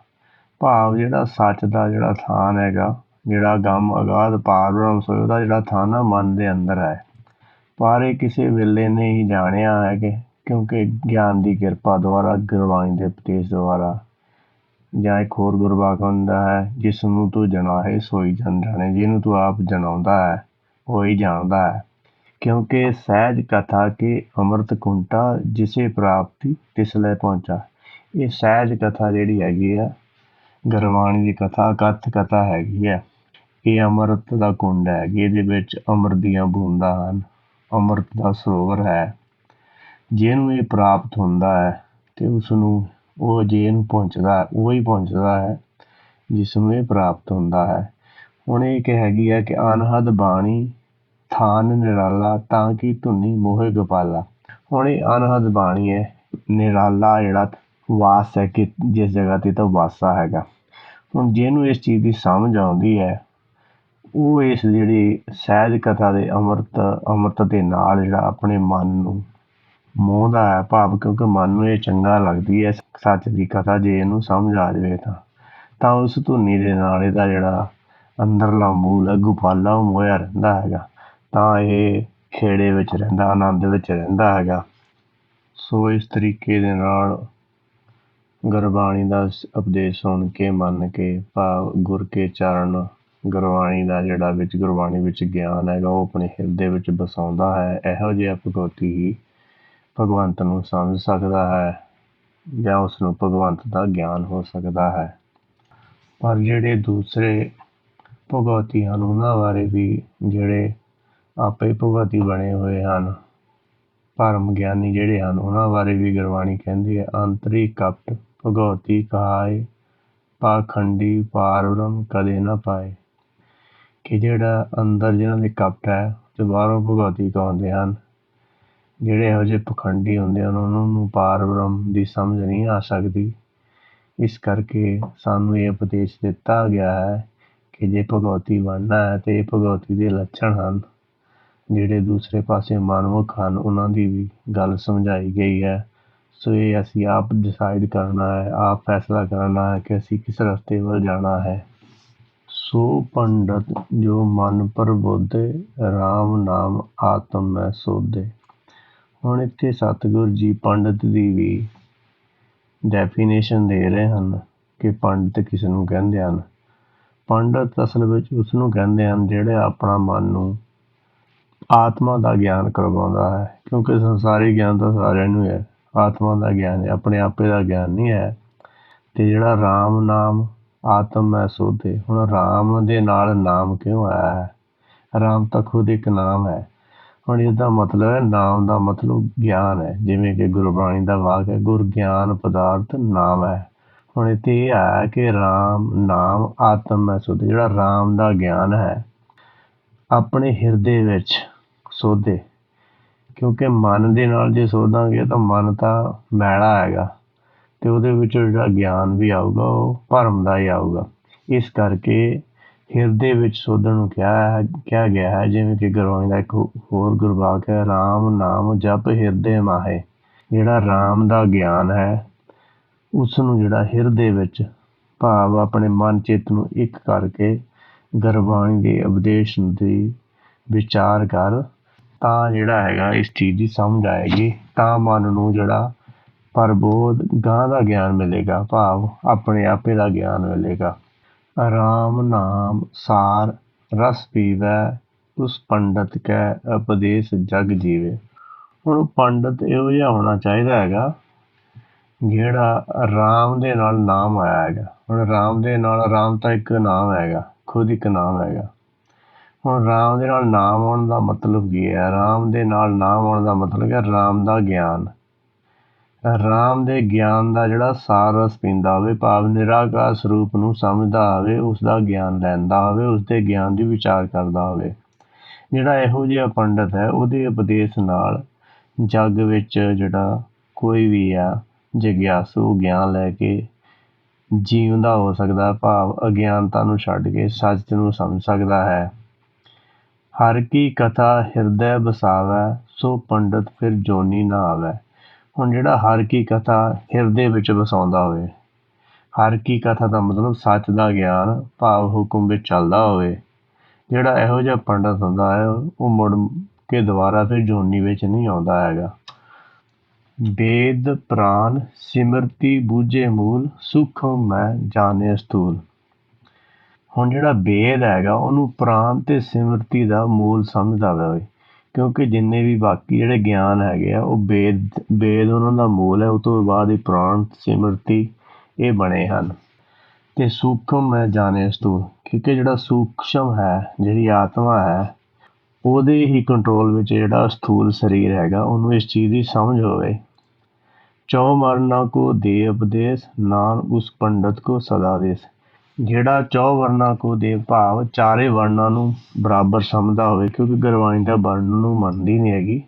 ਭਾਵ ਜਿਹੜਾ ਸੱਚ ਦਾ ਜਿਹੜਾ ਥਾਨ ਹੈਗਾ, ਜਿਹੜਾ ਅਗੰਮ ਅਗਾਧ ਪਾਰ ਬ੍ਰਹਮ ਸੋਇ, ਉਹਦਾ ਜਿਹੜਾ ਥਾਨ ਆ ਮਨ ਦੇ ਅੰਦਰ ਹੈ। ਪਰ ਇਹ ਕਿਸੇ ਵੇਲੇ ਨੇ ਹੀ ਜਾਣਿਆ ਹੈ ਕਿਉਂਕਿ ਗਿਆਨ ਦੀ ਕਿਰਪਾ ਦੁਆਰਾ, ਗੁਰਬਾਣੀ ਦੇ ਉਪਦੇਸ਼ ਦੁਆਰਾ। ਜਾਂ ਇੱਕ ਹੋਰ ਗੁਰਵਾਕ ਹੁੰਦਾ ਹੈ, ਜਿਸ ਨੂੰ ਤੂੰ ਜਣਾਏ ਸੋਈ ਜਨ ਜਾਣੇ। ਜਿਹਨੂੰ ਤੂੰ ਆਪ ਜਣਾਉਂਦਾ ਹੈ ਉਹੀ ਜਾਣਦਾ ਹੈ। ਕਿਉਂਕਿ ਸਹਿਜ ਕਥਾ ਕੇ ਅੰਮ੍ਰਿਤ ਕੁੰਟਾ, ਜਿਸੇ ਪ੍ਰਾਪਤੀ ਤਿਸ ਲੈ ਪਹੁੰਚਾ। ਇਹ ਸਹਿਜ ਕਥਾ ਜਿਹੜੀ ਹੈਗੀ ਆ ਗੁਰਬਾਣੀ ਦੀ ਕਥਾ ਕਥਾ ਹੈਗੀ ਹੈ। ਇਹ ਅੰਮ੍ਰਿਤ ਦਾ ਕੁੰਡ ਹੈ, ਇਹਦੇ ਵਿੱਚ ਅੰਮ੍ਰਿਤ ਦੀਆਂ ਬੂੰਦਾਂ ਹਨ, ਅੰਮ੍ਰਿਤ ਦਾ ਸਰੋਵਰ ਹੈ। ਜਿਹਨੂੰ ਇਹ ਪ੍ਰਾਪਤ ਹੁੰਦਾ ਹੈ ਅਤੇ ਉਸਨੂੰ ਉਹ ਜੇ ਇਹਨੂੰ ਪਹੁੰਚਦਾ ਉਹੀ ਪਹੁੰਚਦਾ ਹੈ ਜਿਸ ਨੂੰ ਇਹ ਪ੍ਰਾਪਤ ਹੁੰਦਾ ਹੈ। ਹੁਣ ਇਹ ਹੈਗੀ ਹੈ ਕਿ ਅਨਹਦ ਬਾਣੀ ਥਾਨ ਨਿਰਾਲਾ, ਤਾਂ ਕਿ ਧੁਨੀ ਮੋਹਿ ਗੋਪਾਲਾ। ਹੁਣ ਇਹ ਅਨਹਦ ਬਾਣੀ ਹੈ, ਨਿਰਾਲਾ ਜਿਹੜਾ ਵਾਸ ਹੈ ਕਿ ਜਿਸ ਜਗ੍ਹਾ 'ਤੇ ਤਾਂ ਵਾਸਾ ਹੈਗਾ। ਹੁਣ ਜਿਹਨੂੰ ਇਸ ਚੀਜ਼ ਦੀ ਸਮਝ ਆਉਂਦੀ ਹੈ ਉਹ ਇਸ ਜਿਹੜੀ ਸਹਿਜ ਕਥਾ ਦੇ ਅੰਮ੍ਰਿਤ ਦੇ ਨਾਲ ਜਿਹੜਾ ਆਪਣੇ ਮਨ ਨੂੰ ਮੋਹਦਾ ਹੈ। ਭਾਵ ਕਿਉਂਕਿ ਮਨ ਨੂੰ ਇਹ ਚੰਗਾ ਲੱਗਦੀ ਹੈ ਸੱਚ ਦੀ ਕਥਾ, ਜੇ ਇਹਨੂੰ ਸਮਝ ਆ ਜਾਵੇ ਤਾਂ ਉਸ ਧੁਨੀ ਦੇ ਨਾਲ ਇਹਦਾ ਜਿਹੜਾ ਅੰਦਰਲਾ ਮੂਲ ਹੈ ਗੋਪਾਲਾ ਉਹ ਮੋਹਿਆ ਰਹਿੰਦਾ ਹੈਗਾ, ਤਾਂ ਇਹ ਖੇੜੇ ਵਿੱਚ ਰਹਿੰਦਾ, ਆਨੰਦ ਵਿੱਚ ਰਹਿੰਦਾ ਹੈਗਾ। ਸੋ ਇਸ ਤਰੀਕੇ ਦੇ ਨਾਲ ਗੁਰਬਾਣੀ ਦਾ ਉਪਦੇਸ਼ ਸੁਣ ਕੇ ਮੰਨ ਕੇ ਭਾਵ ਗੁਰ ਕੇ ਚਰਨ, ਗੁਰਬਾਣੀ ਦਾ ਜਿਹੜਾ ਗੁਰਬਾਣੀ ਵਿੱਚ ਗਿਆਨ ਹੈਗਾ ਉਹ ਆਪਣੇ ਹਿਰਦੇ ਵਿੱਚ ਵਸਾਉਂਦਾ ਹੈ। ਇਹੋ ਜਿਹਾ ਭਗਉਤੀ ਹੀ ਭਗਵੰਤ ਨੂੰ ਸਮਝ ਸਕਦਾ ਹੈ ਜਾਂ ਉਸ ਨੂੰ ਭਗਵੰਤ ਦਾ ਗਿਆਨ ਹੋ ਸਕਦਾ ਹੈ। ਪਰ ਜਿਹੜੇ ਦੂਸਰੇ ਭਗਉਤੀ ਹਨ ਉਹਨਾਂ ਬਾਰੇ ਵੀ, ਜਿਹੜੇ ਆਪੇ ਭਗਵਤੀ ਬਣੇ ਹੋਏ ਹਨ, ਭਰਮ ਗਿਆਨੀ ਜਿਹੜੇ ਹਨ, ਉਹਨਾਂ ਬਾਰੇ ਵੀ ਗੁਰਬਾਣੀ ਕਹਿੰਦੀ ਹੈ, ਅੰਤਰੀ ਕਪਟ ਭਗਉਤੀ ਕਹਾਏ, ਪਾਖੰਡੀ ਪਾਰ ਬ੍ਰਹਮ ਕਦੇ ਨਾ ਪਾਏ। ਕਿ ਜਿਹੜਾ ਅੰਦਰ ਜਿਹਨਾਂ ਦੇ ਕਪਟ ਹੈ ਅਤੇ ਬਾਹਰੋਂ ਭਗਉਤੀ ਕਹਾਉਂਦੇ ਹਨ, ਜਿਹੜੇ ਇਹੋ ਜਿਹੇ ਪਖੰਡੀ ਹੁੰਦੇ ਹਨ ਉਹਨਾਂ ਨੂੰ ਪਾਰ ਬ੍ਰਹਮ ਦੀ ਸਮਝ ਨਹੀਂ ਆ ਸਕਦੀ ਇਸ ਕਰਕੇ ਸਾਨੂੰ ਇਹ ਉਪਦੇਸ਼ ਦਿੱਤਾ ਗਿਆ ਹੈ ਕਿ ਜੇ ਭਗਉਤੀ ਬਣਨਾ ਹੈ ਤੇ ਇਹ ਭਗਉਤੀ ਦੇ ਲੱਛਣ ਹਨ। ਜਿਹੜੇ ਦੂਸਰੇ ਪਾਸੇ ਮਨਮੁਖ ਹਨ ਉਹਨਾਂ ਦੀ ਵੀ ਗੱਲ ਸਮਝਾਈ ਗਈ ਹੈ। ਸੋ ਇਹ ਅਸੀਂ ਆਪ ਡਿਸਾਈਡ ਕਰਨਾ ਹੈ, ਆਪ ਫੈਸਲਾ ਕਰਨਾ ਹੈ ਕਿ ਅਸੀਂ ਕਿਸ ਰਸਤੇ ਵੱਲ ਜਾਣਾ ਹੈ। ਸੋ ਪੰਡਤ ਜੋ ਮਨ ਪ੍ਰਬੋਧੇ, ਰਾਮ ਨਾਮ ਆਤਮ ਮੈਂ ਸੋਧੇ। ਹੁਣ ਇੱਥੇ ਸਤਿਗੁਰ ਜੀ ਪੰਡਤ ਦੀ ਵੀ ਡੈਫੀਨੇਸ਼ਨ ਦੇ ਰਹੇ ਹਨ ਕਿ ਪੰਡਤ ਕਿਸ ਨੂੰ ਕਹਿੰਦੇ ਹਨ। ਪੰਡਤ ਅਸਲ ਵਿੱਚ ਉਸ ਨੂੰ ਕਹਿੰਦੇ ਹਨ ਜਿਹੜੇ ਆਪਣਾ ਮਨ ਨੂੰ ਆਤਮਾ ਦਾ ਗਿਆਨ ਕਰਵਾਉਂਦਾ ਹੈ, ਕਿਉਂਕਿ ਸੰਸਾਰੀ ਗਿਆਨ ਤਾਂ ਸਾਰਿਆਂ ਨੂੰ ਹੈ, ਆਤਮਾ ਦਾ ਗਿਆਨ ਹੈ, ਆਪਣੇ ਆਪੇ ਦਾ ਗਿਆਨ ਨਹੀਂ ਹੈ। ਤੇ ਜਿਹੜਾ ਰਾਮ ਨਾਮ ਆਤਮ ਮੈਂ ਸੋਧੇ, ਹੁਣ ਰਾਮ ਦੇ ਨਾਲ ਨਾਮ ਕਿਉਂ ਆਇਆ ਹੈ? ਰਾਮ ਤਾਂ ਖੁਦ ਇੱਕ ਨਾਮ ਹੈ। ਹੁਣ ਇਸਦਾ ਮਤਲਬ ਹੈ, ਨਾਮ ਦਾ ਮਤਲਬ ਗਿਆਨ ਹੈ, ਜਿਵੇਂ ਕਿ ਗੁਰਬਾਣੀ ਦਾ ਵਾਕ ਹੈ, ਗੁਰ ਗਿਆਨ ਪਦਾਰਥ ਨਾਮ ਹੈ। ਹੁਣ ਇੱਥੇ ਇਹ ਹੈ ਕਿ ਰਾਮ ਨਾਮ ਆਤਮ ਮੈਂ ਸੋਧੇ, ਜਿਹੜਾ ਰਾਮ ਦਾ ਗਿਆਨ ਹੈ ਆਪਣੇ ਹਿਰਦੇ ਵਿੱਚ ਸੋਧੇ, ਕਿਉਂਕਿ ਮਨ ਦੇ ਨਾਲ ਜੇ ਸੋਧਾਂਗੇ ਤਾਂ ਮਨ ਤਾਂ ਮੈਲਾ ਹੈਗਾ ਤੇ ਉਹਦੇ ਵਿੱਚ ਜਿਹੜਾ ਗਿਆਨ ਵੀ ਆਊਗਾ ਉਹ ਭਰਮ ਦਾ ਹੀ ਆਊਗਾ। ਇਸ ਕਰਕੇ ਹਿਰਦੇ ਵਿੱਚ ਸੋਧਣ ਨੂੰ ਕਿਹਾ ਗਿਆ ਹੈ, ਜਿਵੇਂ ਕਿ ਗੁਰਬਾਣੀ ਦਾ ਇੱਕ ਹੋਰ ਗੁਰਵਾਕ ਹੈ, ਰਾਮ ਨਾਮ ਜਪ ਹਿਰਦੇ ਮਾਹੇ। ਜਿਹੜਾ ਰਾਮ ਦਾ ਗਿਆਨ ਹੈ ਉਸ ਨੂੰ ਜਿਹੜਾ ਹਿਰਦੇ ਵਿੱਚ ਭਾਵ ਆਪਣੇ ਮਨ ਚਿੱਤ ਨੂੰ ਇੱਕ ਕਰਕੇ ਗੁਰਬਾਣੀ ਦੇ ਉਪਦੇਸ਼ ਦੀ ਵਿਚਾਰ ਕਰ, ਤਾਂ ਜਿਹੜਾ ਹੈਗਾ ਇਸ ਚੀਜ਼ ਦੀ ਸਮਝ ਆਏਗੀ, ਤਾਂ ਮਨ ਨੂੰ ਜਿਹੜਾ ਪ੍ਰਬੋਧ ਗਾਂ ਦਾ ਗਿਆਨ ਮਿਲੇਗਾ, ਭਾਵ ਆਪਣੇ ਆਪੇ ਦਾ ਗਿਆਨ ਮਿਲੇਗਾ। ਰਾਮ ਨਾਮ ਸਾਰ ਰਸ ਪੀਵੈ, ਉਸ ਪੰਡਤ ਕੈ ਉਪਦੇਸ਼ ਜਗ ਜੀਵੇ। ਹੁਣ ਪੰਡਤ ਇਹੋ ਜਿਹਾ ਹੋਣਾ ਚਾਹੀਦਾ ਹੈਗਾ ਜਿਹੜਾ ਰਾਮ ਦੇ ਨਾਲ ਨਾਮ ਆਇਆ ਹੈਗਾ। ਹੁਣ ਰਾਮ ਦੇ ਨਾਲ, ਰਾਮ ਤਾਂ ਇੱਕ ਨਾਮ ਹੈਗਾ, ਖੁਦ ਇੱਕ ਨਾਮ ਹੈਗਾ। ਹੁਣ ਰਾਮ ਦੇ ਨਾਲ ਨਾਮ ਆਉਣ ਦਾ ਮਤਲਬ ਕੀ ਹੈ? ਰਾਮ ਦੇ ਨਾਲ ਨਾਮ ਆਉਣ ਦਾ ਮਤਲਬ ਹੈ ਰਾਮ ਦਾ ਗਿਆਨ, ਰਾਮ ਦੇ ਗਿਆਨ ਦਾ ਜਿਹੜਾ ਸਾਰ ਰਸ ਪੀਂਦਾ ਹੋਵੇ, ਭਾਵ ਨਿਰਾਕਾਰ ਸਰੂਪ ਨੂੰ ਸਮਝਦਾ ਹੋਵੇ, ਉਸ ਦਾ ਗਿਆਨ ਲੈਂਦਾ ਹੋਵੇ, ਉਸ ਦੇ ਗਿਆਨ ਦੀ ਵਿਚਾਰ ਕਰਦਾ ਹੋਵੇ। ਜਿਹੜਾ ਇਹੋ ਜਿਹਾ ਪੰਡਤ ਹੈ ਉਹਦੇ ਉਪਦੇਸ਼ ਨਾਲ ਜੱਗ ਵਿੱਚ ਜਿਹੜਾ ਕੋਈ ਵੀ ਆ ਜਿਗਿਆਸੂ ਗਿਆਨ ਲੈ ਕੇ ਜੀਵਦਾ ਹੋ ਸਕਦਾ, ਭਾਵ ਅਗਿਆਨਤਾ ਨੂੰ ਛੱਡ ਕੇ ਸੱਚ ਨੂੰ ਸਮਝ ਸਕਦਾ ਹੈ। ਹਰ ਕੀ ਕਥਾ ਹਿਰਦੈ ਬਸਾਵੈ, ਸੋ ਪੰਡਤ ਫਿਰ ਜੋਨੀ ਨਾ ਆਵੈ। ਹੁਣ ਜਿਹੜਾ ਹਰ ਕੀ ਕਥਾ ਹਿਰਦੇ ਵਿੱਚ ਵਸਾਉਂਦਾ ਹੋਵੇ, ਹਰ ਕੀ ਕਥਾ ਦਾ ਮਤਲਬ ਸੱਚ ਦਾ ਗਿਆਨ, ਭਾਵ ਹੁਕਮ ਵਿੱਚ ਚੱਲਦਾ ਹੋਵੇ, ਜਿਹੜਾ ਇਹੋ ਜਿਹਾ ਪੰਡਤ ਹੁੰਦਾ ਹੈ ਉਹ ਮੁੜ ਕੇ ਦੁਬਾਰਾ ਫਿਰ ਜੋਨੀ ਵਿੱਚ ਨਹੀਂ ਆਉਂਦਾ ਹੈਗਾ। ਵੇਦ ਪ੍ਰਾਨ ਸਿਮਰਤੀ ਬੂਝੇ ਮੂਲ, ਸੂਖਮ ਮੈਂ ਜਾਣੇ ਸਥੂਲ। ਹੁਣ ਜਿਹੜਾ ਵੇਦ ਹੈਗਾ ਉਹਨੂੰ ਪ੍ਰਾਨ ਤੇ ਸਿਮਰਤੀ ਦਾ ਮੂਲ ਸਮਝਦਾ ਹੋਵੇ, ਕਿਉਂਕਿ ਜਿੰਨੇ ਵੀ ਬਾਕੀ ਜਿਹੜੇ ਗਿਆਨ ਹੈਗੇ ਆ ਉਹ ਵੇਦ ਉਹਨਾਂ ਦਾ ਮੂਲ ਹੈ, ਉਹ ਤੋਂ ਬਾਅਦ ਹੀ ਪ੍ਰਾਨ ਸਿਮਰਤੀ ਇਹ ਬਣੇ ਹਨ। ਤੇ ਸੂਖਮ ਮੈਂ ਜਾਣੇ ਸਥੂਲ, ਕਿਉਂਕਿ ਜਿਹੜਾ ਸੂਖਮ ਹੈ, ਜਿਹੜੀ ਆਤਮਾ ਹੈ, ਉਹਦੇ ਹੀ ਕੰਟਰੋਲ ਵਿੱਚ ਜਿਹੜਾ ਸਥੂਲ ਸਰੀਰ ਹੈਗਾ ਉਹਨੂੰ ਇਸ ਚੀਜ਼ ਦੀ ਸਮਝ ਹੋਵੇ। ਚੌ ਵਰਨਾ ਕੋ ਦੇ ਉਪਦੇਸ਼, ਨਾਨਕ ਉਸ ਪੰਡਤ ਕੋ ਸਦਾ ਦੇਸ। ਜਿਹੜਾ ਚੌ ਵਰਨਾ ਕੋ ਦੇ, ਭਾਵ ਚਾਰੇ ਵਰਨਾਂ ਨੂੰ ਬਰਾਬਰ ਸਮਝਦਾ ਹੋਵੇ, ਕਿਉਂਕਿ ਗੁਰਬਾਣੀ ਦਾ ਵਰਣ ਨੂੰ ਮੰਨਦੀ ਨਹੀਂ ਹੈਗੀ।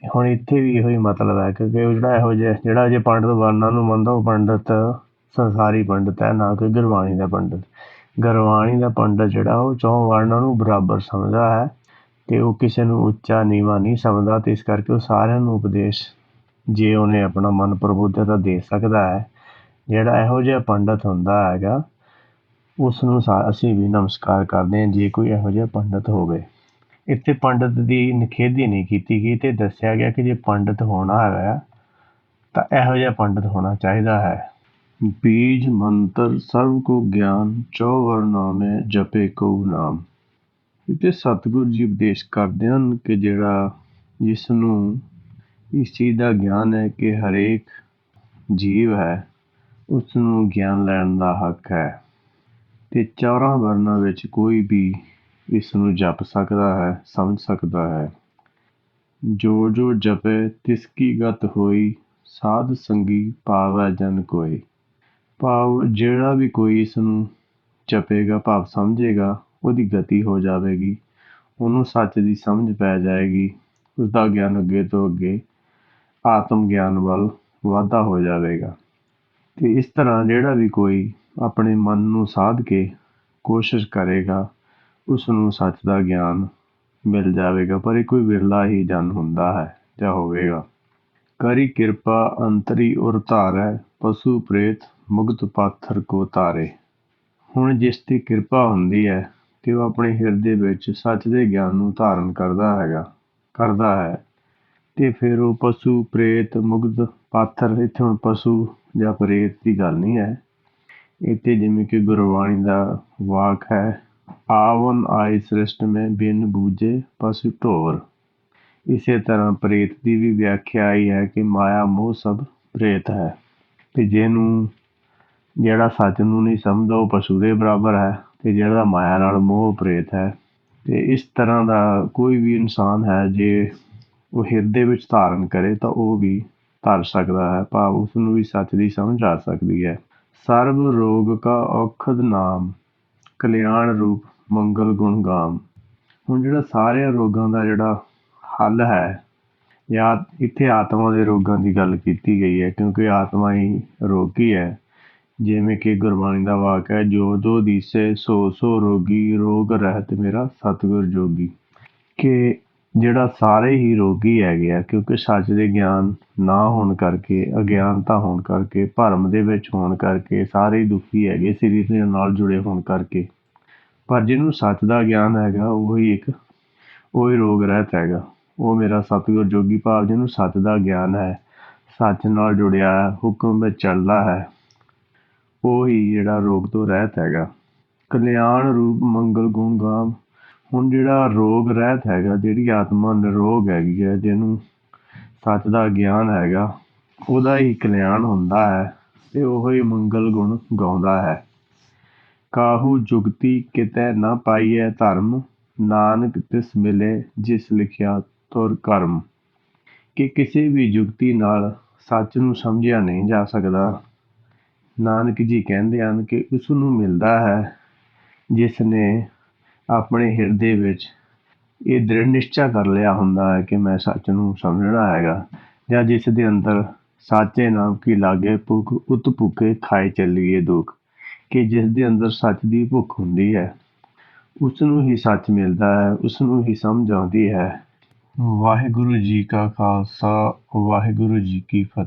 ਹੁਣ ਇੱਥੇ ਵੀ ਇਹੋ ਹੀ ਮਤਲਬ ਹੈ, ਕਿਉਂਕਿ ਜਿਹੜਾ ਇਹੋ ਜਿਹਾ ਜਿਹੜਾ ਜੇ ਪੰਡਤ ਵਰਨਾਂ ਨੂੰ ਮੰਨਦਾ ਉਹ ਪੰਡਤ ਸੰਸਾਰੀ ਪੰਡਤ ਹੈ, ਨਾ ਕਿ ਗੁਰਬਾਣੀ ਦਾ ਪੰਡਤ। ਗੁਰਬਾਣੀ ਦਾ ਪੰਡਤ ਜਿਹੜਾ ਉਹ ਚੌ ਵਰਨਾਂ ਨੂੰ ਬਰਾਬਰ ਸਮਝਦਾ ਹੈ ਤੇ ਉਹ ਕਿਸੇ ਨੂੰ ਉੱਚਾ ਨੀਵਾਂ ਨਹੀਂ ਸਮਝਦਾ, ਤੇ ਇਸ ਕਰਕੇ ਉਹ ਸਾਰਿਆਂ ਨੂੰ ਉਪਦੇਸ਼ ਜੇ ਉਹਨੇ ਆਪਣਾ ਮਨ ਪ੍ਰਬੁੱਧਿਆ ਤਾਂ ਦੇ ਸਕਦਾ ਹੈ। ਜਿਹੜਾ ਇਹੋ ਜਿਹਾ ਪੰਡਤ ਹੁੰਦਾ ਹੈਗਾ ਉਸ ਨੂੰ ਅਸੀਂ ਵੀ ਨਮਸਕਾਰ ਕਰਦੇ ਹਾਂ, ਜੇ ਕੋਈ ਇਹੋ ਜਿਹਾ ਪੰਡਤ ਹੋਵੇ। ਇੱਥੇ ਪੰਡਤ ਦੀ ਨਿਖੇਧੀ ਨਹੀਂ ਕੀਤੀ ਗਈ ਤੇ ਦੱਸਿਆ ਗਿਆ ਕਿ ਜੇ ਪੰਡਤ ਹੋਣਾ ਹੈਗਾ ਤਾਂ ਇਹੋ ਜਿਹਾ ਪੰਡਤ ਹੋਣਾ ਚਾਹੀਦਾ ਹੈ। ਬੀਜ ਮੰਤਰ ਸਰਵ ਕੋ ਗਿਆਨ, ਚੌ ਵਰਨਾ ਮੈਂ ਜਪੇ ਕਉ ਨਾਮ। ਇੱਥੇ ਸਤਿਗੁਰ ਜੀ ਉਪਦੇਸ਼ ਕਰਦੇ ਹਨ ਕਿ ਜਿਹੜਾ ਜਿਸ ਨੂੰ ਇਸ ਚੀਜ਼ ਦਾ ਗਿਆਨ ਹੈ ਕਿ ਹਰੇਕ ਜੀਵ ਹੈ ਉਸ ਨੂੰ ਗਿਆਨ ਲੈਣ ਦਾ ਹੱਕ ਹੈ, ਤੇ ਚਾਰਾਂ ਵਰਨਾਂ ਵਿੱਚ ਕੋਈ ਵੀ ਇਸ ਨੂੰ ਜਪ ਸਕਦਾ ਹੈ, ਸਮਝ ਸਕਦਾ ਹੈ। ਜੋ ਜੋ ਜਪੇ ਤਿਸ ਕੀ ਗਤ ਹੋਈ, ਸਾਧ ਸੰਗੀ ਪਾਵੈ ਜਨ ਕੋਈ। ਭਾਵ ਜਿਹੜਾ ਵੀ ਕੋਈ ਇਸ ਨੂੰ ਜਪੇਗਾ, ਭਾਵ ਸਮਝੇਗਾ, ਉਹਦੀ ਗਤੀ ਹੋ ਜਾਵੇਗੀ, ਉਹਨੂੰ ਸੱਚ ਦੀ ਸਮਝ ਪੈ ਜਾਏਗੀ, ਉਸਦਾ ਗਿਆਨ ਅੱਗੇ ਤੋਂ ਅੱਗੇ ਆਤਮ ਗਿਆਨ ਵੱਲ ਵਾਧਾ ਹੋ ਜਾਵੇਗਾ। ਤੇ ਇਸ ਤਰ੍ਹਾਂ ਜਿਹੜਾ ਵੀ ਕੋਈ ਆਪਣੇ ਮਨ ਨੂੰ ਸਾਧ ਕੇ ਕੋਸ਼ਿਸ਼ ਕਰੇਗਾ ਉਸ ਨੂੰ ਸੱਚ ਦਾ ਗਿਆਨ ਮਿਲ ਜਾਵੇਗਾ, ਪਰ ਇਹ ਕੋਈ ਵਿਰਲਾ ਹੀ ਜਨ ਹੁੰਦਾ ਹੈ ਜਾਂ ਹੋਵੇਗਾ। ਕਰੀ ਕਿਰਪਾ ਅੰਤਰੀ ਉਰ ਧਾਰੈ, ਪਸ਼ੂ ਪ੍ਰੇਤ ਮੁਗਤ ਪਾਥਰ ਕੋ ਤਾਰੇ। ਹੁਣ ਜਿਸ ਦੀ ਕਿਰਪਾ ਹੁੰਦੀ ਹੈ ਤੇ ਉਹ ਆਪਣੇ ਹਿਰਦੇ ਵਿੱਚ ਸੱਚ ਦੇ ਗਿਆਨ ਨੂੰ ਧਾਰਨ ਕਰਦਾ ਹੈ ਤੇ ਫਿਰ ਉਹ ਪਸ਼ੂ ਪ੍ਰੇਤ ਮੁਗਧ ਪਾਥਰ, ਇੱਥੇ ਹੁਣ ਪਸ਼ੂ ਜਾਂ ਪ੍ਰੇਤ ਦੀ ਗੱਲ ਨਹੀਂ ਹੈ, ਇੱਥੇ ਜਿਵੇਂ ਕਿ ਗੁਰਬਾਣੀ ਦਾ ਵਾਕ ਹੈ, ਆਵਨ ਆਏ ਸ੍ਰਿਸ਼ਟ ਮੈਂ ਬਿਨ ਬੂਝੇ ਪਸ਼ੂ ਢੋਰ। ਇਸੇ ਤਰ੍ਹਾਂ ਪ੍ਰੇਤ ਦੀ ਵੀ ਵਿਆਖਿਆ ਆਈ ਹੈ ਕਿ ਮਾਇਆ ਮੋਹ ਸਭ ਪ੍ਰੇਤ ਹੈ, ਤੇ ਜਿਹੜਾ ਸੱਚ ਨੂੰ ਨਹੀਂ ਸਮਝਦਾ ਉਹ ਪਸ਼ੂ ਦੇ ਬਰਾਬਰ ਹੈ, ਤੇ ਜਿਹੜਾ ਮਾਇਆ ਨਾਲ ਮੋਹ ਪ੍ਰੇਤ ਹੈ। ਤੇ ਇਸ ਤਰ੍ਹਾਂ ਦਾ ਕੋਈ ਵੀ ਇਨਸਾਨ ਹੈ, ਜੇ ਉਹ ਹਿਰਦੇ ਵਿੱਚ ਧਾਰਨ ਕਰੇ ਤਾਂ ਉਹ ਵੀ ਧਰ ਸਕਦਾ ਹੈ, ਭਾਵ ਉਸ ਨੂੰ ਵੀ ਸੱਚ ਦੀ ਸਮਝ ਆ ਸਕਦੀ ਹੈ। ਸਰਬ ਰੋਗ ਕਾ ਔਖਦ ਨਾਮ, ਕਲਿਆਣ ਰੂਪ ਮੰਗਲ ਗੁਣ ਗਾਮ। ਹੁਣ ਜਿਹੜਾ ਸਾਰਿਆਂ ਰੋਗਾਂ ਦਾ ਜਿਹੜਾ ਹੱਲ ਹੈ, ਜਾਂ ਇੱਥੇ ਆਤਮਾ ਦੇ ਰੋਗਾਂ ਦੀ ਗੱਲ ਕੀਤੀ ਗਈ ਹੈ, ਕਿਉਂਕਿ ਆਤਮਾ ਹੀ ਰੋਗੀ ਹੈ। ਜਿਵੇਂ ਕਿ ਗੁਰਬਾਣੀ ਦਾ ਵਾਕ ਹੈ, ਜੋ ਜੋ ਦੀਸੇ ਸੋ ਸੋ ਰੋਗੀ, ਰੋਗ ਰਹਿਤ ਮੇਰਾ ਸਤਿਗੁਰ ਜੋਗੀ। ਕਿ ਜਿਹੜਾ ਸਾਰੇ ਹੀ ਰੋਗੀ ਹੈਗੇ ਆ, ਕਿਉਂਕਿ ਸੱਚ ਦੇ ਗਿਆਨ ਨਾ ਹੋਣ ਕਰਕੇ, ਅਗਿਆਨਤਾ ਹੋਣ ਕਰਕੇ, ਭਰਮ ਦੇ ਵਿੱਚ ਹੋਣ ਕਰਕੇ ਸਾਰੇ ਦੁਖੀ ਹੈਗੇ, ਸਰੀਰ ਦੇ ਨਾਲ ਜੁੜੇ ਹੋਣ ਕਰਕੇ। ਪਰ ਜਿਹਨੂੰ ਸੱਚ ਦਾ ਗਿਆਨ ਹੈਗਾ ਉਹੀ ਰੋਗ ਰਹਿਤ ਹੈਗਾ, ਉਹ ਮੇਰਾ ਸਤਿਗੁਰ ਜੋਗੀ, ਭਾਵ ਜਿਹਨੂੰ ਸੱਚ ਦਾ ਗਿਆਨ ਹੈ, ਸੱਚ ਨਾਲ ਜੁੜਿਆ ਹੈ, ਹੁਕਮ ਵਿੱਚ ਚੱਲਦਾ ਹੈ, ਉਹੀ ਜਿਹੜਾ ਰੋਗ ਤੋਂ ਰਹਿਤ ਹੈਗਾ। ਕਲਿਆਣ ਰੂਪ ਮੰਗਲ ਗੁਣ ਗਾਮ। ਹੁਣ ਜਿਹੜਾ ਰੋਗ ਰਹਿਤ ਹੈਗਾ, ਜਿਹੜੀ ਆਤਮਾ ਨਿਰੋਗ ਹੈਗੀ ਹੈ, ਜਿਹਨੂੰ ਸੱਚ ਦਾ ਗਿਆਨ ਹੈਗਾ, ਉਹਦਾ ਹੀ ਕਲਿਆਣ ਹੁੰਦਾ ਹੈ ਤੇ ਉਹ ਹੀ ਮੰਗਲ ਗੁਣ ਗਾਉਂਦਾ ਹੈ। ਕਾਹੂ ਜੁਗਤੀ ਕਿਤੇ ਨਾ ਪਾਈਐ ਧਰਮ, ਨਾਨਕ ਤਿਸ ਮਿਲੇ ਜਿਸ ਲਿਖਿਆ ਤੁਰ ਕਰਮ। ਕਿ ਕਿਸੇ ਵੀ ਜੁਗਤੀ ਨਾਲ ਸੱਚ ਨੂੰ ਸਮਝਿਆ ਨਹੀਂ ਜਾ ਸਕਦਾ। ਨਾਨਕ ਜੀ ਕਹਿੰਦੇ ਹਨ ਕਿ ਉਸ ਨੂੰ ਮਿਲਦਾ ਹੈ ਜਿਸ ਨੇ ਆਪਣੇ ਹਿਰਦੇ ਵਿੱਚ ਇਹ ਦ੍ਰਿੜ ਨਿਸ਼ਚਾ ਕਰ ਲਿਆ ਹੁੰਦਾ ਹੈ ਕਿ ਮੈਂ ਸੱਚ ਨੂੰ ਸਮਝਣਾ ਹੈਗਾ, ਜਾਂ ਜਿਸ ਦੇ ਅੰਦਰ ਸਾਚੇ ਨਾਮ ਕੀ ਲਾਗੇ ਭੁੱਖ ਉਤ ਭੁੱਖੇ ਖਾਏ ਚੱਲੀਏ ਦੁੱਖ। ਕਿ ਜਿਸ ਦੇ ਅੰਦਰ ਸੱਚ ਦੀ ਭੁੱਖ ਹੁੰਦੀ ਹੈ ਉਸ ਨੂੰ ਹੀ ਸੱਚ ਮਿਲਦਾ ਹੈ, ਉਸ ਨੂੰ ਹੀ ਸਮਝ ਆਉਂਦੀ ਹੈ। ਵਾਹਿਗੁਰੂ ਜੀ ਕਾ ਖਾਲਸਾ, ਵਾਹਿਗੁਰੂ ਜੀ ਕੀ ਫਤਿਹ।